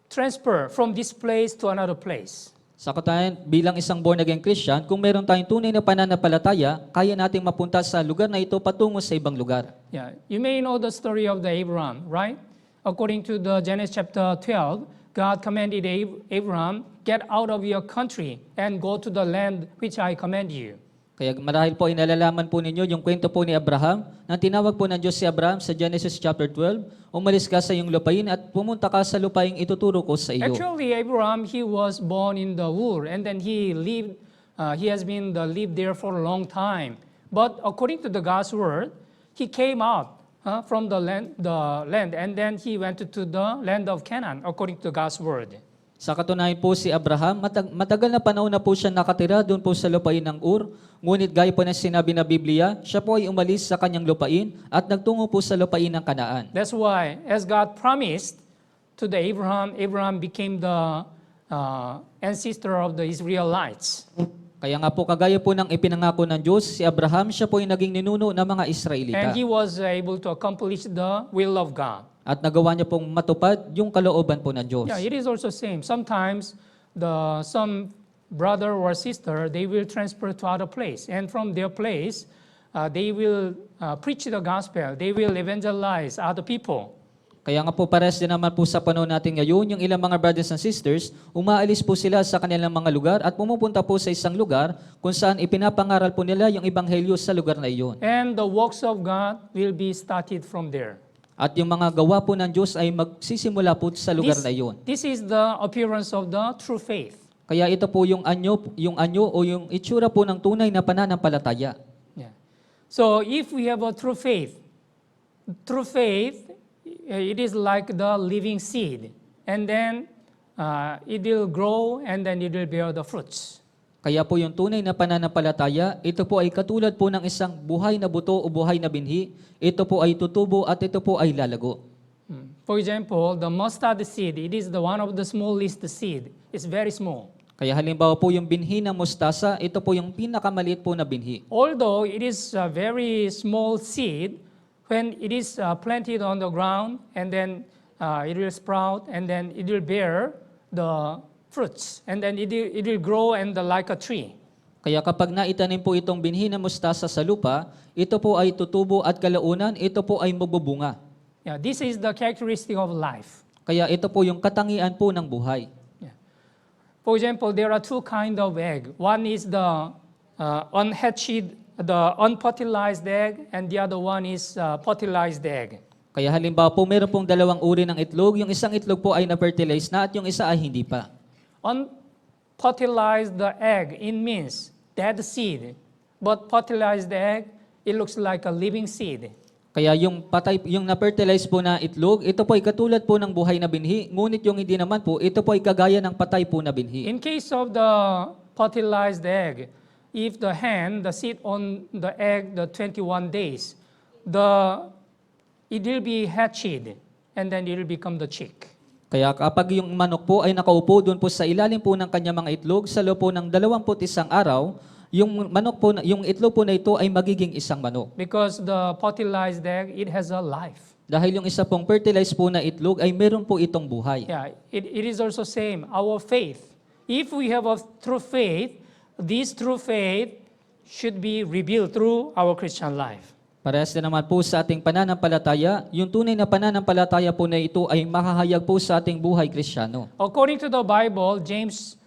transfer from this place to another place. Sa katunayan, bilang isang born-again Christian, kung meron tayong tunay na pananampalataya, kaya nating mapunta sa lugar na ito patungo sa ibang lugar. Yeah. You may know the story of Abraham, right? According to the Genesis chapter 12, God commanded Abraham, get out of your country and go to the land which I command you. Kaya marahil po ay nalalaman po ninyo yung kwento po ni Abraham na tinawag po ng Diyos si Abraham sa Genesis chapter 12, umalis ka sa iyong lupain at pumunta ka sa lupaing ituturo ko sa iyo. Actually, Abraham, he was born in the Ur, and then he has been lived there for a long time. But according to the God's word, he came out from the land, and then he went to the land of Canaan, according to God's word. Sa katunayan po si Abraham, matagal na panahon na po siya nakatira doon po sa lupain ng Ur. Ngunit gaya po na sinabi na Biblia, siya po ay umalis sa kanyang lupain at nagtungo po sa lupain ng Kanaan. That's why, as God promised to Abraham became the ancestor of the Israelites. Kaya nga po kagaya po ng ipinangako ng Diyos, si Abraham siya po ay naging ninuno ng mga Israelita. And he was able to accomplish the will of God. At nagawa niya pong matupad yung kalooban po ng Diyos. Yeah, it is also same. Sometimes some brother or sister, they will transfer to other place, and from their place, they will preach the gospel. They will evangelize other people. Kaya nga po pares din naman po sa panahon natin ngayon, yung ilang mga brothers and sisters, umaalis po sila sa kanilang mga lugar at pumupunta po sa isang lugar kung saan ipinapangaral po nila yung ebanghelyo sa lugar na iyon. And the works of God will be started from there. At yung mga gawa po ng Diyos ay magsisimula po sa lugar na iyon. This is the appearance of the true faith. Kaya ito po yung anyo o yung itsura po ng tunay na pananampalataya. Yeah. So if we have a true faith, it is like the living seed, and then it will grow, and then it will bear the fruits. Kaya po yung tunay na pananampalataya, ito po ay katulad po ng isang buhay na buto o buhay na binhi. Ito po ay tutubo at ito po ay lalago. For example, the mustard seed, it is one of the smallest seed. It's very small. Kaya halimbawa po yung binhi ng mustasa, ito po yung pinakamaliit po na binhi. Although it is a very small seed, when it is planted on the ground, and then it will sprout, and then it will bear the fruits, and then it will grow and like a tree. Kaya kapag naitanim po itong binhi ng mustasa sa lupa, ito po ay tutubo at kalaunan, ito po ay magbubunga. Yeah, this is the characteristic of life. Kaya ito po yung katangian po ng buhay. Yeah. For example, there are two kinds of egg. One is the unhatched, the unfertilized egg, and the other one is fertilized egg. Kaya halimbawa po, meron pong dalawang uri ng itlog. Yung isang itlog po ay na-fertilize na at yung isa ay hindi pa. Unfertilized the egg, it means dead seed. But fertilized egg, it looks like a living seed. Kaya yung na-fertilize po na itlog, ito po ay katulad po ng buhay na binhi. Ngunit yung hindi naman po, ito po ay kagaya ng patay po na binhi. In case of the fertilized egg, if the hen, the sit on the egg the 21 days, it will be hatched, and then it will become the chick. Kaya kapag yung manok po ay nakaupo doon po sa ilalim po ng kanyang mga itlog, sa loob po ng 21 araw, yung manok po, yung itlog po na ito ay magiging isang manok. Because the fertilized egg, it has a life. Dahil yung isa pong fertilized po na itlog ay meron po itong buhay. Yeah, it is also same, our faith. If we have a true faith, this true faith should be revealed through our Christian life. Parehas din naman po sa ating pananampalataya, yung tunay na pananampalataya po na ito ay makahayag po sa ating buhay Kristiyano. According to the Bible, James,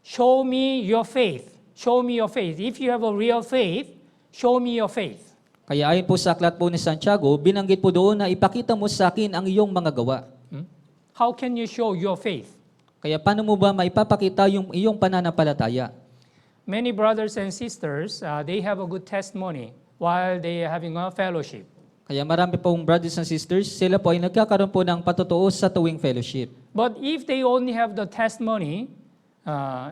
show me your faith. Show me your faith. If you have a real faith, show me your faith. Kaya ayon po sa aklat po ni Santiago, binanggit po doon na ipakita mo sa akin ang iyong mga gawa. How can you show your faith? Kaya paano mo ba maipapakita yung iyong pananampalataya? Many brothers and sisters, they have a good testimony while they are having a fellowship. Kaya marami pong brothers and sisters, sila po ay nagkakaroon po ng patotoo sa tuwing fellowship. But if they only have the testimony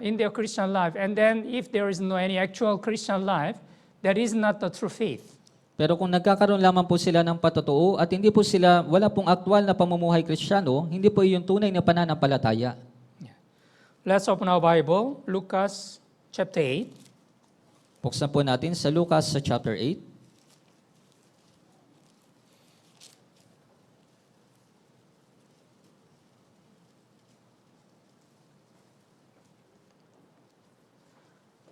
in their Christian life, and then if there is no any actual Christian life, that is not the true faith. Pero kung nagkakaroon lamang po sila ng patotoo at hindi po sila, wala pong aktwal na pamumuhay Kristiyano, hindi po yung tunay na pananampalataya. Let's open our Bible, Lucas chapter 8. Buksan po natin sa Lucas sa chapter 8.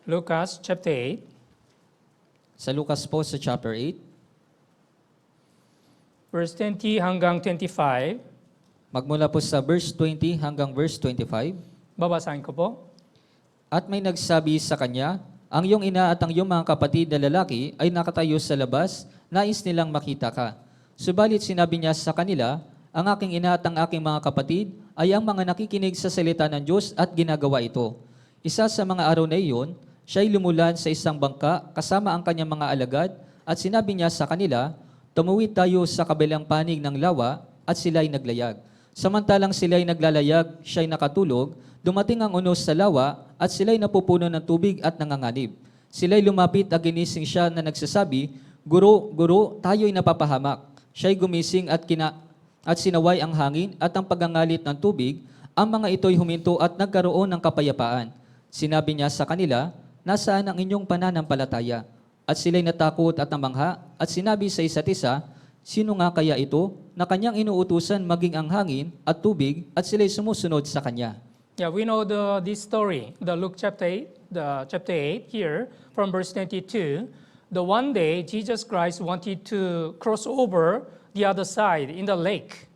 Lucas chapter 8, Sa Lucas po sa chapter 8, verse 20 hanggang 25. magmula po sa verse 20 hanggang verse 25. Babasahin ko po. At may nagsabi sa kanya, ang iyong ina at ang iyong mga kapatid na lalaki ay nakatayo sa labas, nais nilang makita ka. Subalit sinabi niya sa kanila, ang aking ina at ang aking mga kapatid ay ang mga nakikinig sa salita ng Diyos at ginagawa ito. Isa sa mga araw na iyon, siya'y lumulan sa isang bangka kasama ang kanyang mga alagad at sinabi niya sa kanila, tumuwid tayo sa kabilang panig ng lawa at sila'y naglayag. Samantalang sila'y naglalayag, siya'y nakatulog, dumating ang unos sa lawa at sila'y napupuno ng tubig at nanganganib. Sila'y lumapit at ginising siya na nagsasabi, Guro, Guro, tayo'y napapahamak. Siya'y gumising at sinaway ang hangin at ang pagangalit ng tubig, ang mga ito'y huminto at nagkaroon ng kapayapaan. Sinabi niya sa kanila, nasaan ang inyong pananampalataya? At sila'y natakot at namangha at sinabi sa isa't isa, sino nga kaya ito na kanyang inuutusan maging ang hangin at tubig at sila'y sumusunod sa kanya? Yeah, we know this story, the Luke chapter 8 here from verse 22. The one day Jesus Christ wanted to cross over the other side in the lake.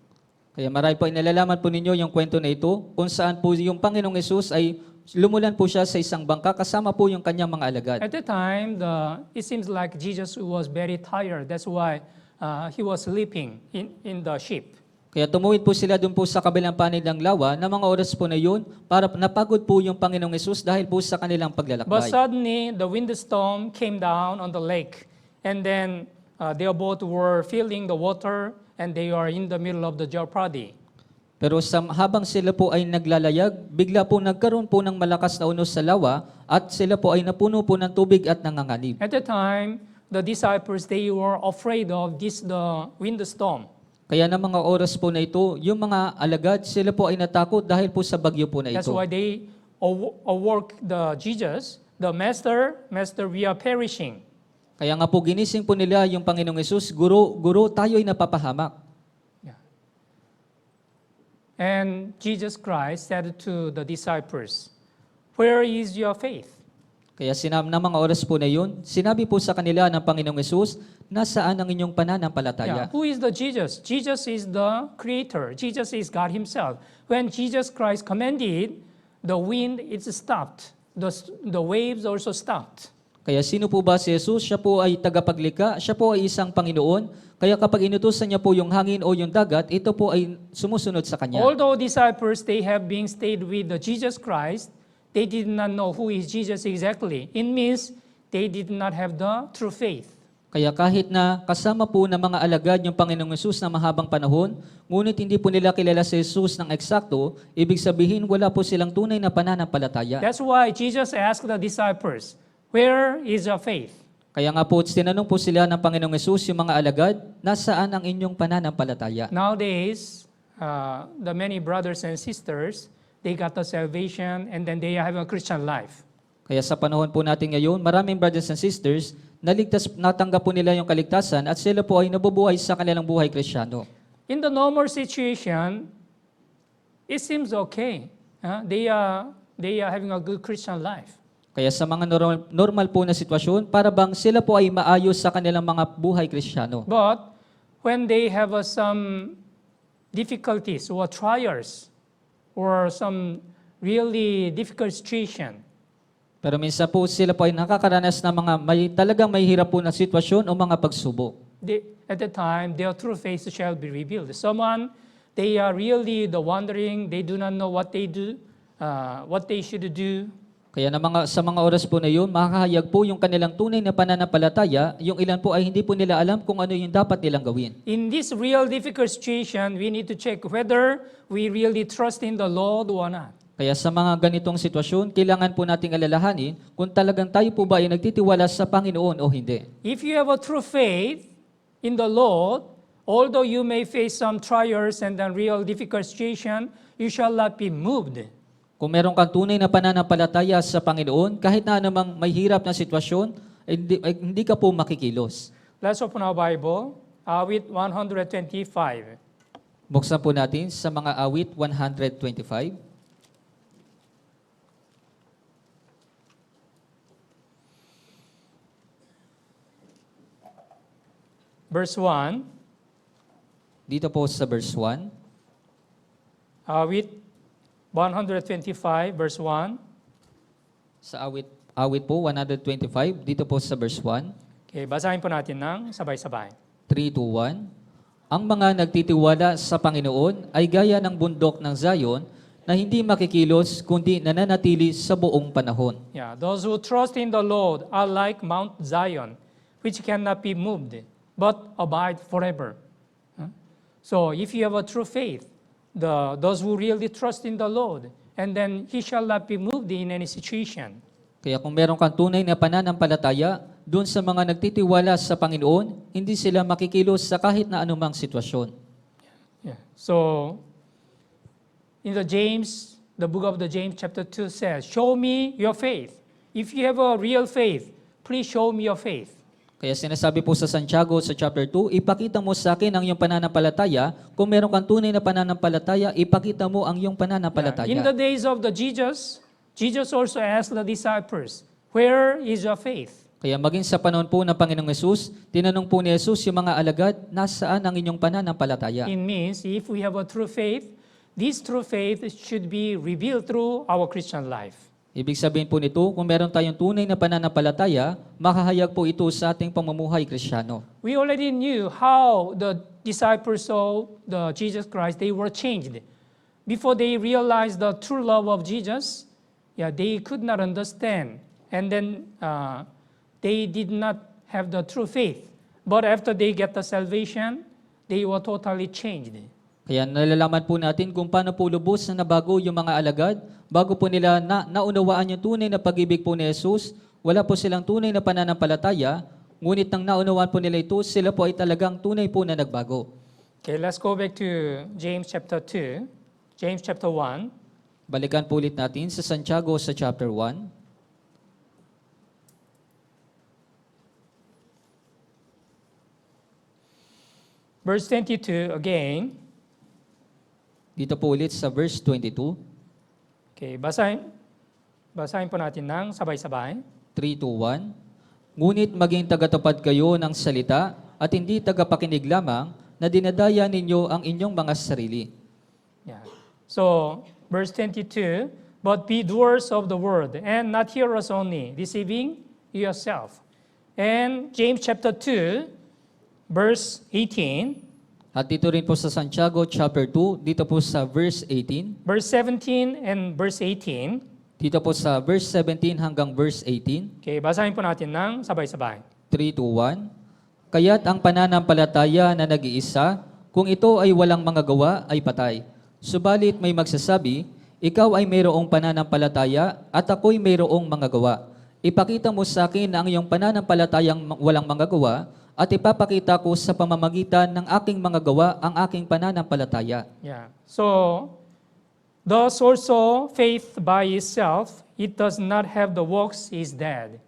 Kaya marami po inalalaman po ninyo yung kwento na ito kung saan po yung Panginoong Yesus ay lumulan po siya sa isang bangka kasama po yung kanyang mga alagad. At that time, it seems like Jesus was very tired. That's why he was sleeping in the ship. Kaya tumuwid po sila doon po sa kabilang panig ng lawa na mga oras po na yun para napagod po yung Panginoong Yesus dahil po sa kanilang But paglalakbay. suddenly, the windstorm came down on the lake. And then their boat were filling the water and they are in the middle of the jeopardy. Pero habang sila po ay naglalayag, bigla po nagkaroon po ng malakas na unos sa lawa at sila po ay napuno po ng tubig at nanganganib. At that time, the disciples, they were afraid of the windstorm. Kaya ng mga oras po na ito, yung mga alagad, sila po ay natakot dahil po sa bagyo po na That's ito. why they awoke Jesus, the Master, we are perishing. Kaya nga po ginising po nila yung Panginoong Yesus, Guro, Guro, tayo'y napapahamak. And Jesus Christ said to the disciples, where is your faith? Kaya ng mga oras po na yun, sinabi po sa kanila ng Panginoong Yesus, nasaan ang inyong pananampalataya? Who is the Jesus? Jesus is the Creator. Jesus is God Himself. When Jesus Christ commanded, the wind is stopped. The waves also stopped. Kaya sino po ba si Jesus? Siya po ay tagapaglikha, siya po ay isang Panginoon. Kaya kapag inutusan niya po yung hangin o yung dagat, ito po ay sumusunod sa Kanya. Although disciples, they have been stayed with the Jesus Christ, they did not know who is Jesus exactly. It means they did not have the true faith. Kaya kahit na kasama po ng mga alagad yung Panginoong Yesus na mahabang panahon, ngunit hindi po nila kilala si Jesus ng eksakto, ibig sabihin wala po silang tunay na pananampalataya. That's why Jesus asked the disciples, where is your faith? Kaya nga po, tinanong po sila ng Panginoong Yesus yung mga alagad, nasaan ang inyong pananampalataya? Nowadays, the many brothers and sisters, they got the salvation and then they have a Christian life. Kaya sa panahon po natin ngayon, maraming brothers and sisters, natanggap po nila yung kaligtasan at sila po ay nabubuhay sa kanilang buhay Kristiyano. In the normal situation, it seems okay. They are having a good Christian life. Kaya sa mga normal po na sitwasyon, para bang sila po ay maayos sa kanilang mga buhay Kristiyano. But when they have some difficulties or trials or some really difficult situation, Pero minsan po sila po ay nakakaranas ng mga talagang may hirap po na sitwasyon o mga pagsubok. at that time their true face shall be revealed. Someone, they are really wandering, they do not know what they do, what they should do. Kaya sa mga oras po na yun, makakahayag po yung kanilang tunay na pananampalataya, yung ilan po ay hindi po nila alam kung ano yung dapat nilang gawin. In this real difficult situation, we need to check whether we really trust in the Lord or not. Kaya sa mga ganitong sitwasyon, kailangan po nating alalahanin kung talagang tayo po ba ay nagtitiwala sa Panginoon o hindi. If you have a true faith in the Lord, although you may face some trials and real difficult situation, you shall not be moved. Kung meron kang tunay na pananampalataya sa Panginoon, kahit na anumang may hirap na sitwasyon, hindi ka po makikilos. Let's open our Bible, with 125. Buksan po natin sa mga awit 125. Verse 1, Dito po sa verse 1. with 125, verse 1. Sa awit po 125, dito po sa verse 1. Okay, basahin po natin ng sabay-sabay. 3, 2, 1. Ang mga nagtitiwala sa Panginoon ay gaya ng bundok ng Zion na hindi makikilos kundi nananatili sa buong panahon. Yeah, those who trust in the Lord are like Mount Zion, which cannot be moved, but abide forever. So if you have a true faith, those who really trust in the Lord, and then He shall not be moved in any situation. Kaya kung meron kang tunay na pananampalataya, doon sa mga nagtitiwala sa Panginoon, hindi sila makikilos sa kahit na anumang sitwasyon. Yeah. So in the book of the James chapter 2 says, show me your faith. If you have a real faith, please show me your faith. Kaya sinasabi po sa Santiago sa chapter 2, ipakita mo sa akin ang iyong pananampalataya. Kung meron kang tunay na pananampalataya, ipakita mo ang iyong pananampalataya. In the days of Jesus also asked the disciples, where is your faith? Kaya maging sa panahon po ng Panginoong Yesus, tinanong po ni Yesus yung mga alagad, nasaan ang inyong pananampalataya? It means if we have a true faith, this true faith should be revealed through our Christian life. Ibig sabihin po nito, kung meron tayong tunay na pananampalataya, makahayag po ito sa ating pamumuhay Kristiyano. We already knew how the disciples of Jesus Christ, they were changed. Before they realized the true love of Jesus, they could not understand. And then they did not have the true faith. But after they get the salvation, they were totally changed. Kaya nalalaman po natin kung paano po lubos na nabago yung mga alagad, bago po nila naunawaan yung tunay na pag-ibig po ni Jesus, wala po silang tunay na pananampalataya, ngunit nang naunawaan po nila ito, sila po ay talagang tunay po na nagbago. Okay, let's go back to James chapter 2, James chapter 1. Balikan po ulit natin sa Santiago sa chapter 1. Verse 22 again. Dito po ulit sa verse 22. Okay, basahin po natin ng sabay-sabay. 3, 2, 1. Ngunit maging tagatupad kayo ng salita at hindi tagapakinig lamang na dinadaya ninyo ang inyong mga sarili. Yeah. So, verse 22, but be doers of the word and not hearers only, deceiving yourself. And James chapter 2, verse 18, At dito rin po sa Santiago chapter 2, dito po sa verse 18, verse 17 and verse 18. dito po sa verse 17 hanggang verse 18, Okay, basahin po natin ng sabay-sabay. 3, 2, 1. Kaya't ang pananampalataya na nag-iisa, kung ito ay walang mga gawa, ay patay. Subalit may magsasabi, ikaw ay mayroong pananampalataya at ako'y mayroong mga gawa. Ipakita mo sa akin ang iyong pananampalatayang walang mga gawa, at ipapakita ko sa pamamagitan ng aking mga gawa ang aking pananampalataya. Yeah. So, thus also faith by itself, it does not have the works, is dead.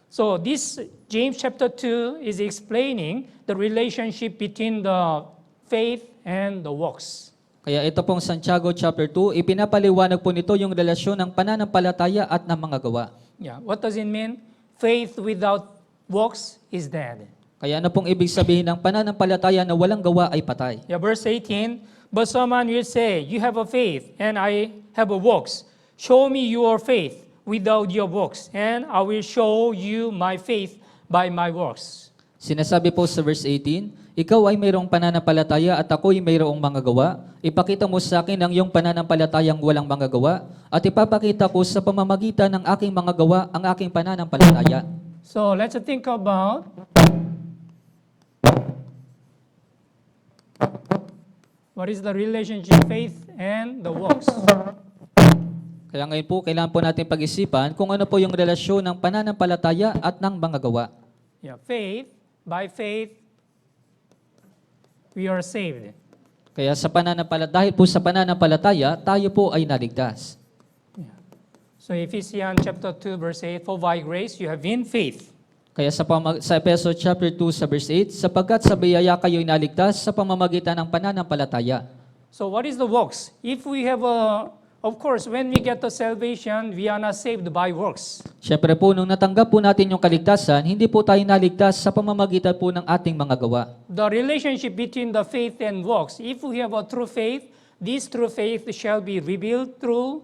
So this James chapter 2 is explaining the relationship between the faith and the works. Kaya ito pong Santiago chapter 2, ipinapaliwanag po nito yung relasyon ng pananampalataya at ng mga gawa. Yeah. What does it mean? Faith without works is dead. Kaya ano pong ibig sabihin ng pananampalataya na walang gawa ay patay? Yeah, verse 18, but someone will say, you have a faith, and I have a works. Show me your faith without your works, and I will show you my faith by my works. Sinasabi po sa verse 18, ikaw ay mayroong pananampalataya at ako'y mayroong mga gawa. Ipakita mo sa akin ang iyong pananampalatayang walang mga gawa at ipapakita ko sa pamamagitan ng aking mga gawa ang aking pananampalataya. So let's think about what is the relationship faith and the works. Kaya ngayon po, kailangan po natin pag-isipan kung ano po yung relasyon ng pananampalataya at ng mga gawa. Yeah, faith, by faith, we are saved. Kaya dahil po sa pananampalataya, tayo po ay naligtas. So Ephesians chapter 2 verse 8, for by grace you have been faith. Kaya sa Efeso chapter 2 sa verse 8, sapagkat sa biyaya kayo'y naligtas sa pamamagitan ng pananampalataya. So what is the works? If we have of course, when we get the salvation, we are not saved by works. Siyempre po, nung natanggap po natin yung kaligtasan, hindi po tayo naligtas sa pamamagitan po ng ating mga gawa. The relationship between the faith and works, if we have a true faith, this true faith shall be revealed through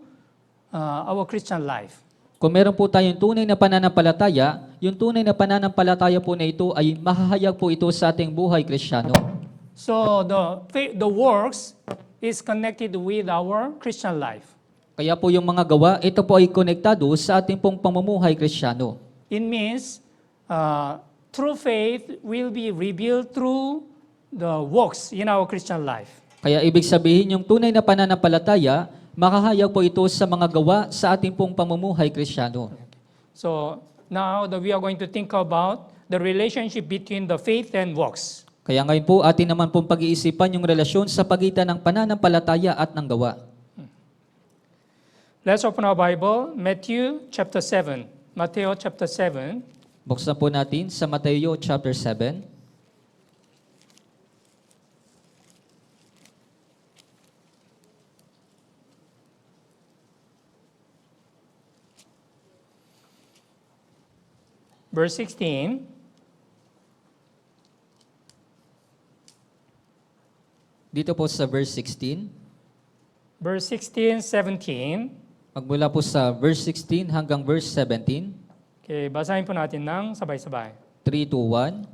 our Christian life. Kung meron po tayong tunay na pananampalataya, yung tunay na pananampalataya po na ito ay mahahayag po ito sa ating buhay Kristiyano. So the works is connected with our Christian life. Kaya po yung mga gawa, ito po ay konektado sa ating pong pamumuhay Kristiyano. It means true faith will be revealed through the works in our Christian life. Kaya ibig sabihin yung tunay na pananampalataya, makahayag po ito sa mga gawa sa ating pong pamumuhay Kristiyano. So now that we are going to think about the relationship between the faith and works. Kaya ngayon po, atin naman pong pag-iisipan yung relasyon sa pagitan ng pananampalataya at ng gawa. Let's open our Bible, Matthew chapter 7. Matthew chapter 7. Buksan po natin sa Mateo chapter 7. Verse 16. Dito po sa verse 16. Verse 16, 17. Magmula po sa verse 16 hanggang verse 17. Okay, basahin po natin ng sabay-sabay. 3, 2, 1.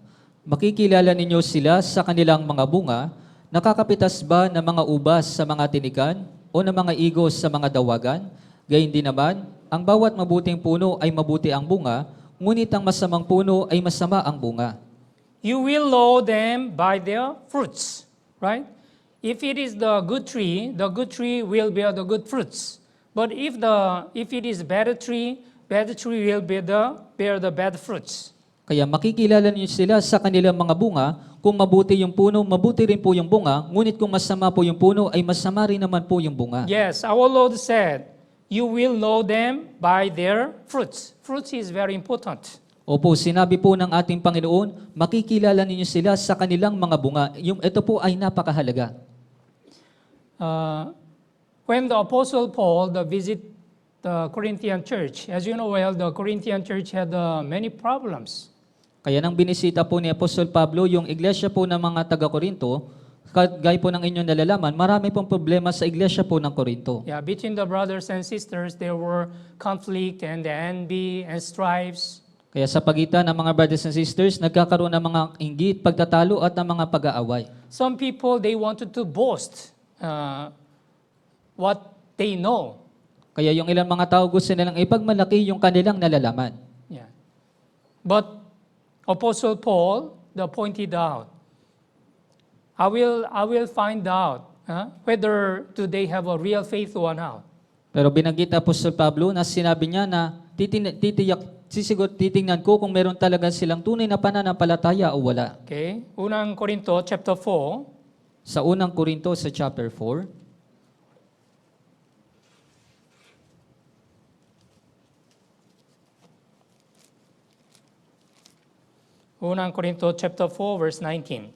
Makikilala ninyo sila sa kanilang mga bunga. Nakakapitas ba ng mga ubas sa mga tinikan o ng mga igos sa mga dawagan? Gayun din naman, ang bawat mabuting puno ay mabuti ang bunga, ngunit ang masamang puno ay masama ang bunga. You will know them by their fruits, right? If it is the good tree will bear the good fruits. But if it is bad tree will bear the bad fruits. Kaya makikilala niyo sila sa kanilang mga bunga. Kung mabuti yung puno, mabuti rin po yung bunga. Ngunit kung masama po yung puno, ay masama rin naman po yung bunga. Yes, our Lord said, you will know them by their fruits. Fruits is very important. Opo, sinabi po ng ating Panginoon, makikilala ninyo sila sa kanilang mga bunga. Ito po ay napakahalaga. When the Apostle Paul visit the Corinthian church, as you know well, the Corinthian church had many problems. Kaya nang binisita po ni Apostol Pablo yung iglesia po ng mga taga-Korinto, gaya po ng inyong nalalaman, marami pong problema sa iglesia po ng Korinto. Yeah, between the brothers and sisters, there were conflict and envy and strifes. Kaya sa pagitan ng mga brothers and sisters, nagkakaroon ng mga inggit, pagtatalo at ng mga pag-aaway. Some people, they wanted to boast what they know. Kaya yung ilang mga tao gusto nilang ipagmalaki yung kanilang nalalaman. Yeah. But Apostle Paul pointed out, I will find out whether do they have a real faith or not. Pero binanggit na Apostol Pablo na sinabi niya na titingnan ko kung meron talaga silang tunay na pananampalataya o wala. Okay. Unang Korinto chapter 4. Sa unang Korinto sa chapter 4. Unang Korinto chapter 4 verse 19.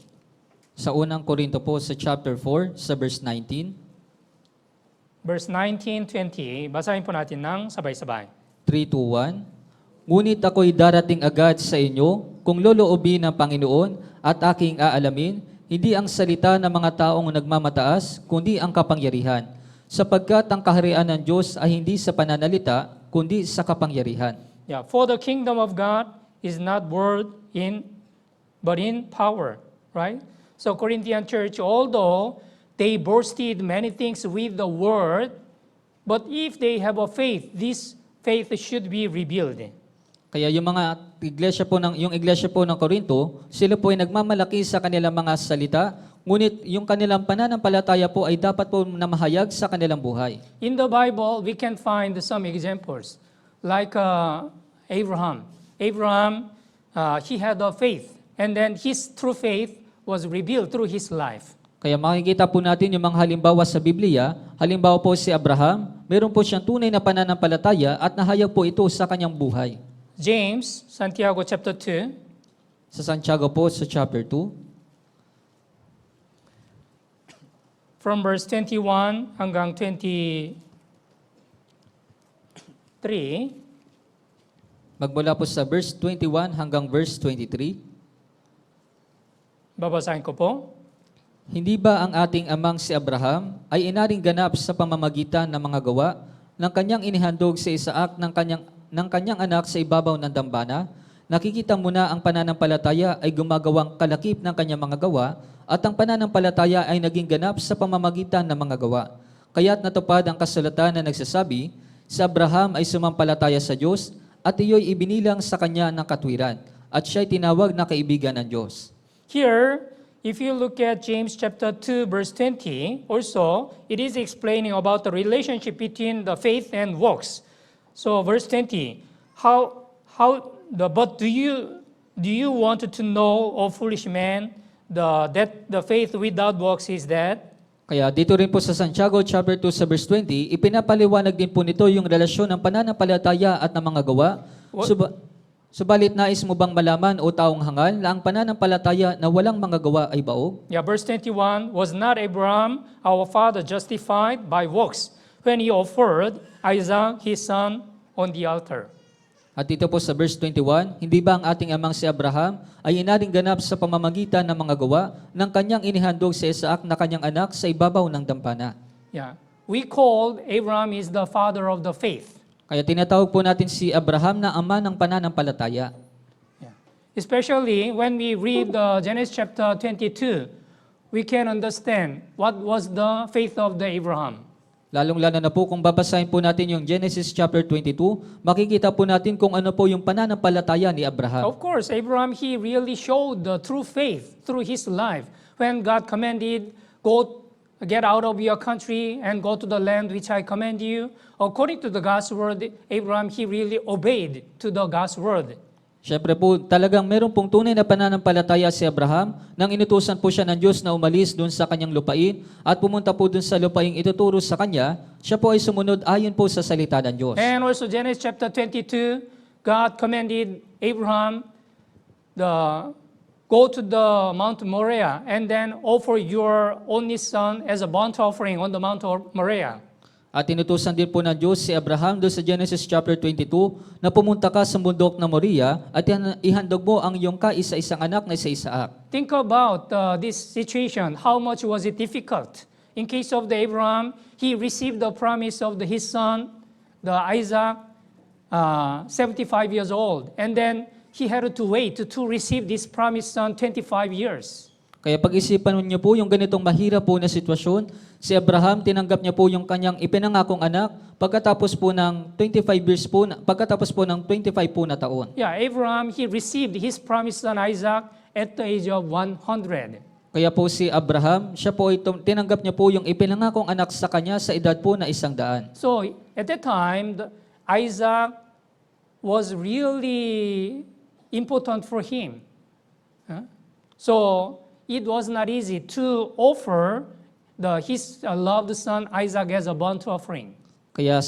Sa unang Korinto po sa chapter 4 sa verse 19. Verse 19, 20, basahin po natin ng sabay-sabay. 3:2:1. Ngunit ako'y darating agad sa inyo kung loloobin ng Panginoon at aking aalamin, hindi ang salita ng mga taong nagmamataas, kundi ang kapangyarihan. Sapagkat ang kaharian ng Diyos ay hindi sa pananalita, kundi sa kapangyarihan. Yeah, for the kingdom of God is not word in, but in power, right? So Corinthian church, although they boasted many things with the word, but if they have a faith, this faith should be revealed. Kaya yung mga iglesia po ng Korinto, sila po ay nagmamalaki sa kanilang mga salita, ngunit yung kanilang pananampalataya po ay dapat po na mahayag sa kanilang buhay. In the Bible, we can find some examples, like Abraham. Abraham, he had a faith, and then his true faith was revealed through his life. Kaya makikita po natin yung mga halimbawa sa Biblia. Halimbawa po si Abraham, meron po siyang tunay na pananampalataya at nahayag po ito sa kanyang buhay. James, Santiago chapter 2, Sa Santiago po, sa chapter 2, from verse 21 hanggang 23, magmula po sa verse 21 hanggang verse 23. babasahin ko po. Hindi ba ang ating amang si Abraham ay inaring ganap sa pamamagitan ng mga gawa ng kanyang inihandog sa Isaac ng kanyang anak sa ibabaw ng dambana? Nakikita mo na ang pananampalataya ay gumagawang kalakip ng kanyang mga gawa at ang pananampalataya ay naging ganap sa pamamagitan ng mga gawa. Kaya't natupad ang kasulatan na nagsasabi, si Abraham ay sumampalataya sa Diyos at iyo'y ibinilang sa kanya ng katwiran at siya'y tinawag na kaibigan ng Diyos. Here, if you look at James chapter 2 verse 20, also, it is explaining about the relationship between the faith and works. So verse 20, but do you want to know, O foolish man, that the faith without works is dead? Kaya dito rin po sa Santiago chapter 2 sa verse 20, ipinapaliwanag din po nito yung relasyon ng pananampalataya at ng mga gawa. Subalit nais mo bang malaman o taong hangal na ang pananampalataya na walang mga gawa ay baog? Yeah, verse 21, was not Abraham, our father, justified by works when he offered Isaac, his son, on the altar? At dito po sa verse 21, hindi ba ang ating amang si Abraham ay inaring ganap sa pamamagitan ng mga gawa ng kanyang inihandog sa Isaac na kanyang anak sa ibabaw ng dampana? Yeah, we called Abraham is the father of the faith. Kaya tinatawag po natin si Abraham na ama ng pananampalataya. Yeah. Especially when we read Genesis chapter 22, we can understand what was the faith of the Abraham. Lalong-lalo na po kung babasahin po natin yung Genesis chapter 22, makikita po natin kung ano po yung pananampalataya ni Abraham. Of course, Abraham, he really showed the true faith through his life. When God commanded, get out of your country and go to the land which I command you. According to the God's word, Abraham, he really obeyed to the God's word. Siyempre po, talagang meron pong tunay na pananampalataya si Abraham nang inutusan po siya ng Diyos na umalis doon sa kanyang lupain at pumunta po doon sa lupaing ituturo sa kanya, siya po ay sumunod ayon po sa salita ng Diyos. And also Genesis chapter 22, God commanded Abraham, go to the Mount Moriah and then offer your only son as a burnt offering on the Mount Moriah. At inutusan din po ng Diyos si Abraham doon sa Genesis chapter 22 na pumunta ka sa bundok na Moriah at ihandog mo ang iyong kaisa-isang anak na si Isaac. Think about this situation. How much was it difficult? In case of the Abraham, he received the promise of his son, the Isaac, 75 years old. And then he had to wait to receive this promised son 25 years. Kaya pag-isipan niyo po yung ganitong mahirap po na sitwasyon, si Abraham tinanggap niya po yung kanyang ipinangakong anak pagkatapos po ng 25 po na taon. Yeah, Abraham, he received his promised son Isaac at the age of 100. Kaya po si Abraham, siya po tinanggap niya po yung ipinangakong anak sa kanya sa edad po na 100. So at that time, Isaac was really important for him. So it was not easy to offer his loved son Isaac as a burnt offering. Kaya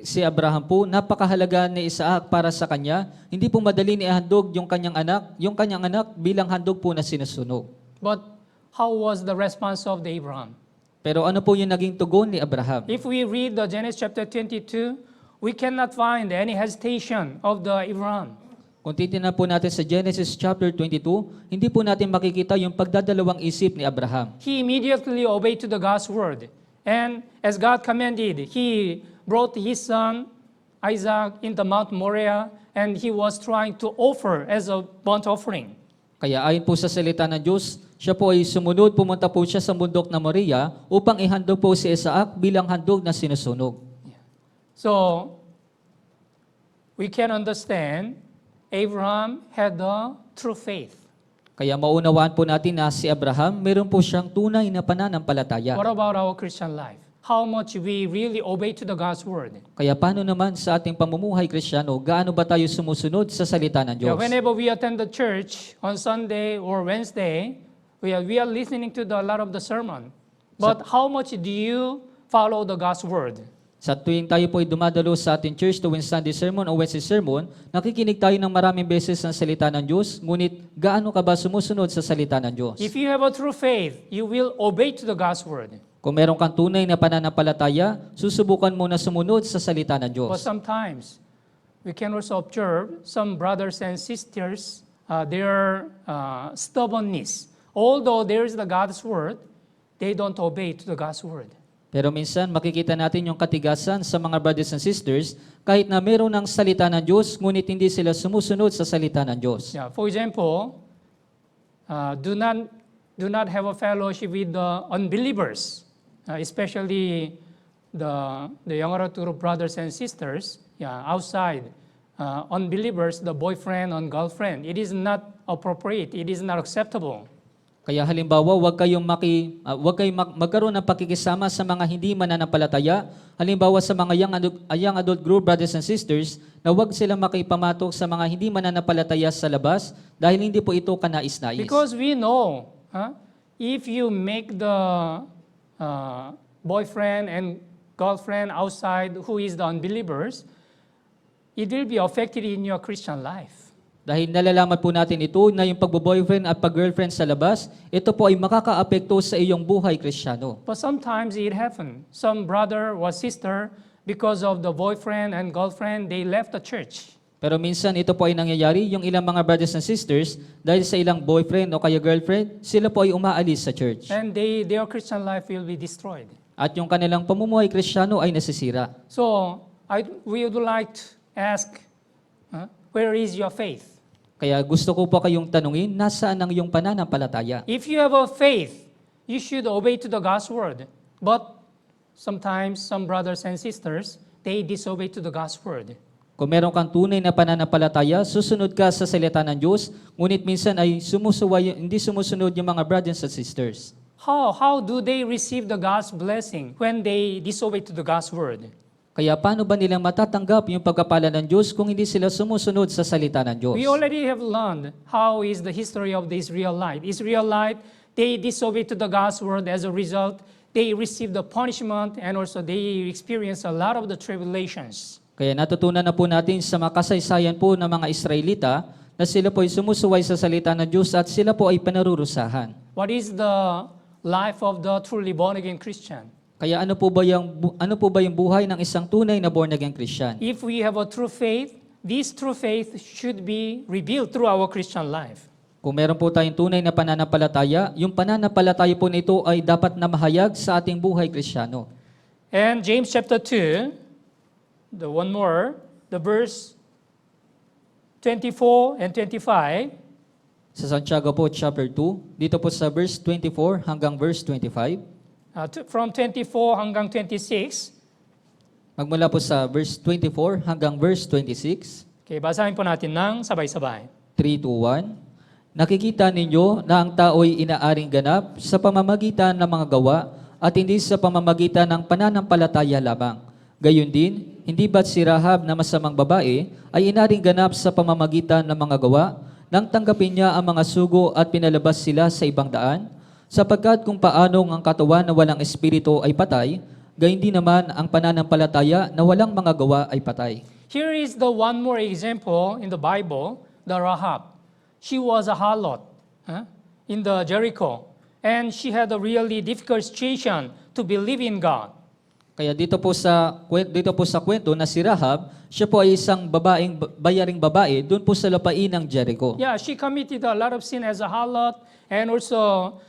si Abraham po, napakahalaga ni Isaac para sa kanya. Hindi po madali ni ihandog yung kanyang anak bilang handog po na sinusunog. But how was the response of the Abraham? Pero ano po yung naging tugon ni Abraham? If we read the Genesis chapter 22, we cannot find any hesitation of the Abraham. Kung titingnan po natin sa Genesis chapter 22, hindi po natin makikita yung pagdadalawang isip ni Abraham. He immediately obeyed to the God's word. And as God commanded, he brought his son Isaac into Mount Moriah, and he was trying to offer as a burnt offering. Kaya ayon po sa salita ng Diyos, siya po ay sumunod, pumunta po siya sa bundok na Moriah upang ihandog po si Isaac bilang handog na sinusunog. So, we can understand Abraham had the true faith. Kaya maunawaan po natin na si Abraham, meron po siyang tunay na pananampalataya. What about our Christian life? How much we really obey to the God's word? Kaya paano naman sa ating pamumuhay Kristiyano, gaano ba tayo sumusunod sa salita ng Diyos? Whenever we attend the church on Sunday or Wednesday, we are listening to a lot of the sermon. But how much do you follow the God's word? Sa tuwing tayo po ay dumadalo sa ating church tuwing Sunday sermon o Wednesday sermon, nakikinig tayo ng maraming beses ng salita ng Diyos, ngunit gaano ka ba sumusunod sa salita ng Diyos? If you have a true faith, you will obey to the God's word. Kung meron kang tunay na pananampalataya, susubukan mo na sumunod sa salita ng Diyos. But sometimes, we can also observe some brothers and sisters, their stubbornness. Although there is the God's word, they don't obey to the God's word. Pero minsan makikita natin yung katigasan sa mga brothers and sisters kahit na meron ng salita ng Diyos, ngunit hindi sila sumusunod sa salita ng Diyos. Yeah, for example, do not have a fellowship with the unbelievers, especially the younger two brothers and sisters. Yeah, outside unbelievers, the boyfriend and girlfriend. It is not appropriate. It is not acceptable. Kaya halimbawa, huwag kayong magkaroon ng pakikisama sa mga hindi mananampalataya. Halimbawa sa mga young adult group, brothers and sisters, na huwag silang makipamatok sa mga hindi mananampalataya sa labas dahil hindi po ito kanais-nais. Because we know, if you make the boyfriend and girlfriend outside who is the unbelievers, it will be affected in your Christian life. Dahil nalalaman po natin ito na yung pagbo-boyfriend at pag-girlfriend sa labas, ito po ay makakaapekto sa iyong buhay Kristiyano. But sometimes it happens. Some brother or sister, because of the boyfriend and girlfriend, they left the church. Pero minsan ito po ay nangyayari, yung ilang mga brothers and sisters, dahil sa ilang boyfriend o kaya girlfriend, sila po ay umaalis sa church. And their Christian life will be destroyed. At yung kanilang pamumuhay Kristiyano ay nasisira. So, we would like to ask, where is your faith? Kaya gusto ko po kayong tanungin, nasaan ang iyong pananampalataya? If you have a faith, you should obey to the God's word. But sometimes some brothers and sisters, they disobey to the God's word. Kung meron kang tunay na pananampalataya, susunod ka sa salita ng Diyos, ngunit minsan ay hindi sumusunod yung mga brothers and sisters. How do they receive the God's blessing when they disobey to the God's word? Kaya paano ba nilang matatanggap yung pagkapala ng Diyos kung hindi sila sumusunod sa salita ng Diyos? We already have learned how is the history of the Israelite. Israelite, they disobey to the God's word. As a result, they receive the punishment and also they experience a lot of the tribulations. Kaya natutunan na po natin sa makasaysayan po ng mga Israelita na sila po ay sumusuway sa salita ng Diyos at sila po ay panarurusahan. What is the life of the truly born-again Christian? Kaya ano po ba yung buhay ng isang tunay na born-again Christian? If we have a true faith, this true faith should be revealed through our Christian life. Kung meron po tayong tunay na pananampalataya, yung pananampalataya po nito ay dapat na mahayag sa ating buhay Kristiyano. And James chapter 2, the verse 24 and 25, Sa Santiago po, chapter 2, dito po sa verse 24 hanggang verse 25, from 24 hanggang 26. magmula po sa verse 24 hanggang verse 26, Okay, basahin po natin ng sabay-sabay. 3, 2, 1. Nakikita ninyo na ang tao'y inaaring ganap sa pamamagitan ng mga gawa at hindi sa pamamagitan ng pananampalataya lamang. Gayon din, hindi ba't si Rahab na masamang babae ay inaring ganap sa pamamagitan ng mga gawa nang tanggapin niya ang mga sugo at pinalabas sila sa ibang daan? Sapagkat kung paanong ang katawan na walang espiritu ay patay, gayon din naman ang pananampalataya na walang mga gawa ay patay. Here is the one more example in the Bible, the Rahab. She was a harlot in the Jericho, and she had a really difficult situation to believe in God. Kaya dito po sa kwento na si Rahab, siya po ay isang bayaring babae doon po sa lupain ng Jericho. Yeah, she committed a lot of sin as a harlot, and also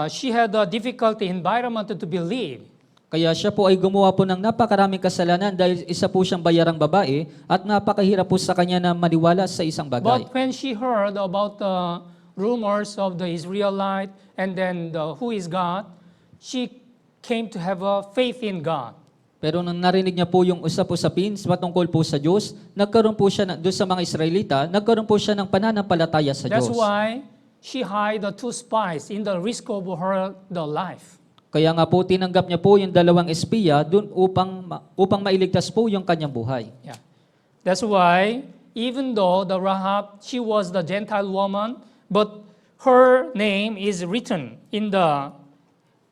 she had a difficulty environment to believe. Kaya siya po ay gumawa po ng napakaraming kasalanan dahil isa po siyang bayarang babae at napakahirap po sa kanya na maniwala sa isang bagay. But when she heard about the rumors of the Israelite and then who is God, she came to have a faith in God. Pero nang narinig niya po yung usap-usapin patungkol po sa Diyos, nagkaroon po siya doon sa mga Israelita, nagkaroon po siya ng pananampalataya sa That's Diyos. why she hired the two spies in the risk of her the life. Kaya nga po tinanggap niya po yung dalawang espiya doon upang mailigtas po yung kanyang buhay. Yeah. That's why even though the Rahab, she was the Gentile woman, but her name is written in the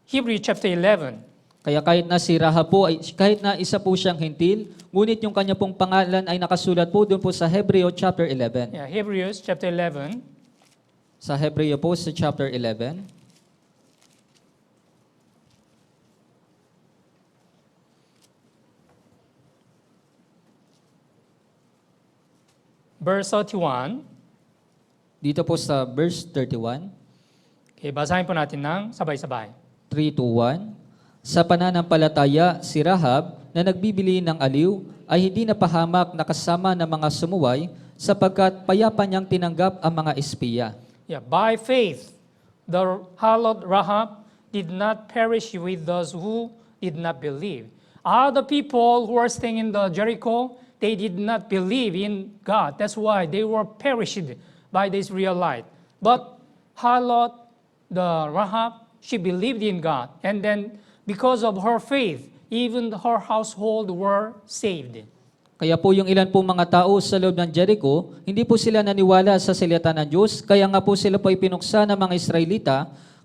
Hebrew chapter 11. Kaya kahit na si Rahab po, kahit na isa po siyang hintil, ngunit yung kanya pong pangalan ay nakasulat po doon po sa Hebreo chapter 11. Yeah, Hebrews chapter 11. Sa Hebreo po sa chapter 11. Verse 31. Dito po sa verse 31, Okay, basahin po natin ng sabay-sabay. 3:1. Sa pananampalataya, si Rahab na nagbibili ng aliw ay hindi napahamak na kasama ng mga sumuway sapagkat payapa niyang tinanggap ang mga espiya. Yeah, by faith, the harlot Rahab did not perish with those who did not believe. Other people who are staying in the Jericho, they did not believe in God. That's why they were perished by the Israelite. But harlot, the Rahab, she believed in God. And then because of her faith, even her household were saved. Kaya po yung ilan po mga tao sa loob ng Jericho, hindi po sila naniwala sa salita ng Diyos, kaya nga po sila po ay pinuksa ng mga Israelita,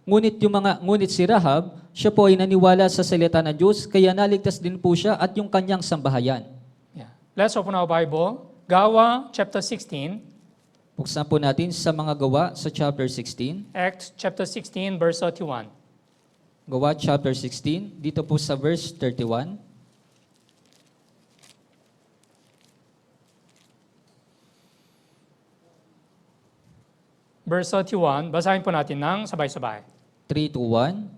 ngunit si Rahab, siya po ay naniwala sa salita ng Diyos, kaya naligtas din po siya at yung kanyang sambahayan. Yeah. Let's open our Bible. Gawa chapter 16. Buksan po natin sa mga gawa sa chapter 16. Acts chapter 16, verse 31. Gawa chapter 16, dito po sa verse 31. Verse 31, basahin po natin ng sabay-sabay. 3:1.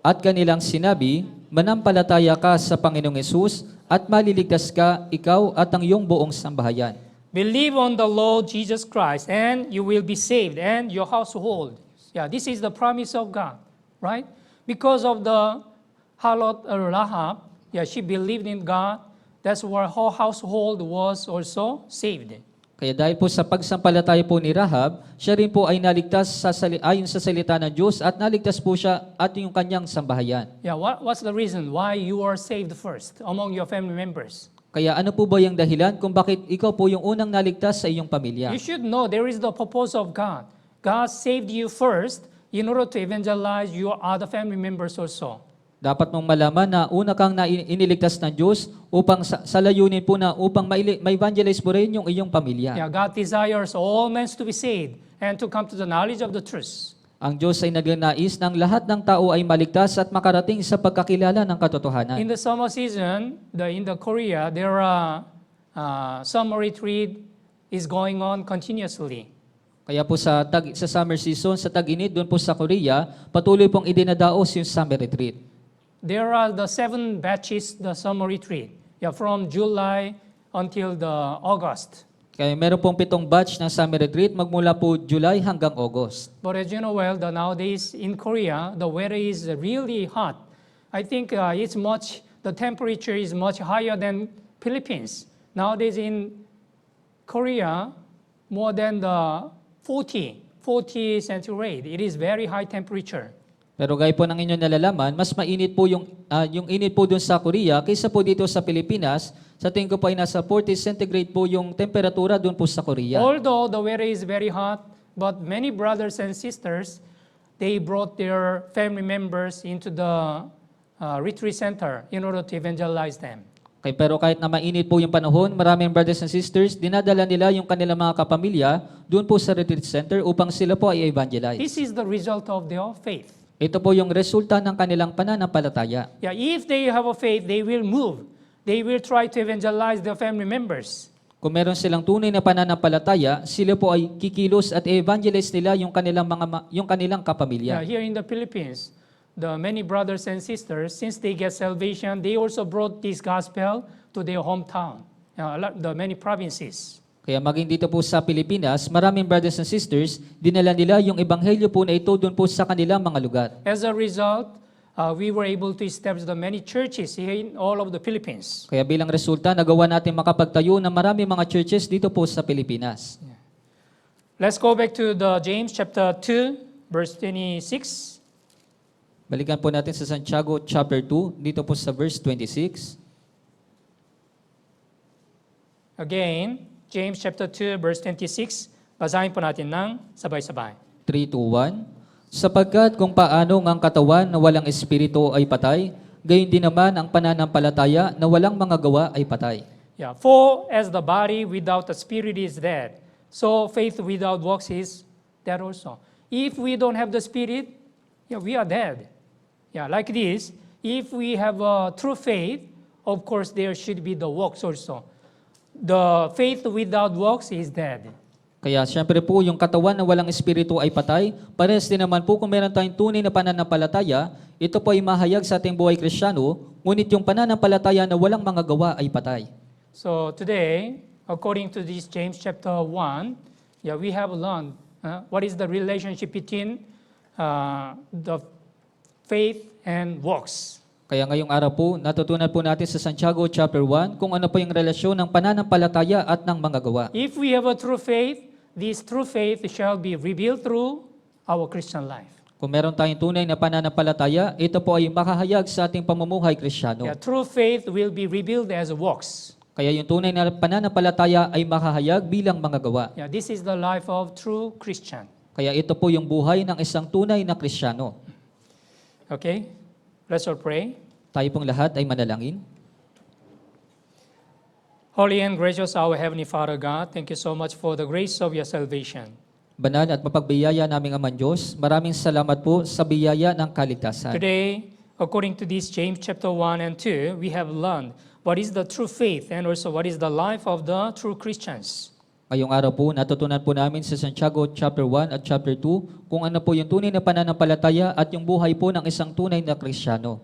At kanilang sinabi, manampalataya ka sa Panginoong Hesus at maliligtas ka, ikaw at ang iyong buong sambahayan. Believe on the Lord Jesus Christ and you will be saved and your household. Yeah, this is the promise of God, right? Because of the harlot Rahab, yeah, she believed in God. That's why her household was also saved. Kaya dahil po sa pagsampalataya po ni Rahab, siya rin po ay naligtas ayon sa salita ng Diyos at naligtas po siya at yung kanyang sambahayan. Yeah, what's the reason why you are saved first among your family members? Kaya ano po ba yung dahilan kung bakit ikaw po yung unang naligtas sa iyong pamilya? You should know there is the purpose of God. God saved you first in order to evangelize your other family members also. Dapat mong malaman na una kang iniligtas ng Diyos upang sa layunin po na upang ma-evangelize mo rin yung iyong pamilya. Yeah, God desires all men to be saved and to come to the knowledge of the truth. Ang Diyos ay nagnanais ng lahat ng tao ay maligtas at makarating sa pagkakilala ng katotohanan. In the summer season, in the Korea, there are summer retreat is going on continuously. Kaya po sa summer season, sa tag-init, doon po sa Korea, patuloy pong idinadaos yung summer retreat. There are the 7 batches, the summer retreat, yeah, from July until the August. Kaya meron pong 7 batch ng summer retreat magmula po July hanggang August. But as you know well, nowadays in Korea, the weather is really hot. I think the temperature is much higher than Philippines. Nowadays in Korea, more than the 40 centigrade. It is very high temperature. Pero gaya po ng inyong nalalaman, mas mainit po yung init po doon sa Korea kaysa po dito sa Pilipinas. Sa tingin ko po ay nasa 40 centigrade po yung temperatura doon po sa Korea. Although the weather is very hot, but many brothers and sisters, they brought their family members into the retreat center in order to evangelize them. Okay, pero kahit na mainit po yung panahon, maraming brothers and sisters, dinadala nila yung kanilang mga kapamilya doon po sa retreat center upang sila po ay evangelize. This is the result of their faith. Ito po yung resulta ng kanilang pananampalataya. Yeah, if they have a faith, they will move. They will try to evangelize their family members. Kung meron silang tunay na pananampalataya, sila po ay kikilos at evangelize nila yung kanilang Yeah, kapamilya. here in the Philippines, the many brothers and sisters, since they get salvation, they also brought this gospel to their hometown, the many provinces. Kaya maging dito po sa Pilipinas, maraming brothers and sisters, dinala nila yung ebanghelyo po na ito doon po sa kanilang mga lugar. As a result, we were able to establish the many churches here in all of the Philippines. Kaya bilang resulta, nagawa natin makapagtayo ng maraming mga churches dito po sa Pilipinas. Let's go back to the James chapter 2, verse 26. Balikan po natin sa Santiago chapter 2, dito po sa verse 26. Again, James chapter 2, verse 26. Basahin po natin ng sabay-sabay. 3 to 1. Sapagkat kung paano ang katawan na walang espiritu ay patay, gayon din naman ang pananampalataya na walang mga gawa ay patay. Yeah, for as the body without the spirit is dead, so faith without works is dead also. If we don't have the spirit, yeah, we are dead. Yeah, like this, if we have a true faith, of course there should be the works also. The faith without works is dead. Kaya siyempre po yung katawan na walang espiritu ay patay, parehas din naman po kung meron tayong tunay na pananampalataya, ito po ay mahayag sa ating buhay Kristiyano, ngunit yung pananampalataya na walang mga gawa ay patay. So today, according to this James chapter 1, yeah, we have learned what is the relationship between the faith and works. Kaya ngayong araw po, natutunan po natin sa Santiago chapter 1 kung ano po yung relasyon ng pananampalataya at ng mga gawa. If we have a true faith, this true faith shall be revealed through our Christian life. Kung meron tayong tunay na pananampalataya, ito po ay makahayag sa ating pamumuhay Kristiyano. Yeah, true faith will be revealed as works. Kaya yung tunay na pananampalataya ay makahayag bilang mga gawa. Yeah, this is the life of true Christian. Kaya ito po yung buhay ng isang tunay na Kristiyano. Okay? Let's all pray. Tayo pong lahat ay manalangin. Holy and gracious our Heavenly Father God, thank you so much for the grace of your salvation. Banal at mapagbiyaya naming Amang Diyos, maraming salamat po sa biyaya ng kaligtasan. Today, according to this James chapter 1 and 2, we have learned what is the true faith and also what is the life of the true Christians. Ngayong araw po, natutunan po namin sa Santiago chapter 1 at chapter 2 kung ano po yung tunay na pananampalataya at yung buhay po ng isang tunay na Kristiyano.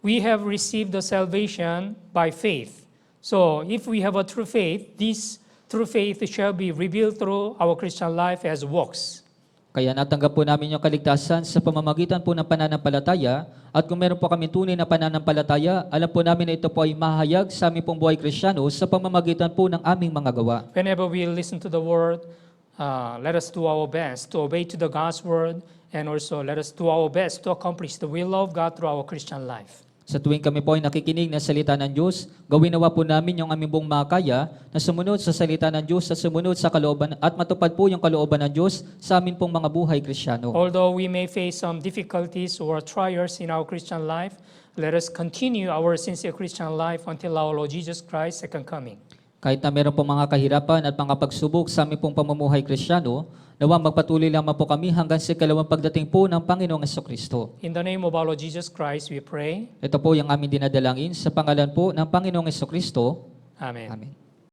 We have received the salvation by faith. So, if we have a true faith, this true faith shall be revealed through our Christian life as works. Kaya natanggap po namin yung kaligtasan sa pamamagitan po ng pananampalataya at kung meron po kami tunay na pananampalataya, alam po namin na ito po ay mahayag sa aming pong buhay Kristiyano sa pamamagitan po ng aming mga gawa. Whenever we listen to the word, let us do our best to obey to the God's word, and also let us do our best to accomplish the will of God through our Christian life. Sa tuwing kami po ay nakikinig ng salita ng Diyos, gawin nawa po namin yung aming buong makaya na sumunod sa salita ng Diyos at sumunod sa kalooban at matupad po yung kalooban ng Diyos sa amin pong mga buhay Kristiyano. Although we may face some difficulties or trials in our Christian life, let us continue our sincere Christian life until our Lord Jesus Christ's second coming. Kahit na meron po mga kahirapan at mga pagsubok sa aming pong pamumuhay Kristiyano, nawa magpatuloy lamang po kami hanggang sa ikalawang pagdating po ng Panginoong Jesucristo. In the name of our Lord Jesus Christ, we pray. Ito po yung aming dinadalangin sa pangalan po ng Panginoong Jesucristo. Amen. Amen.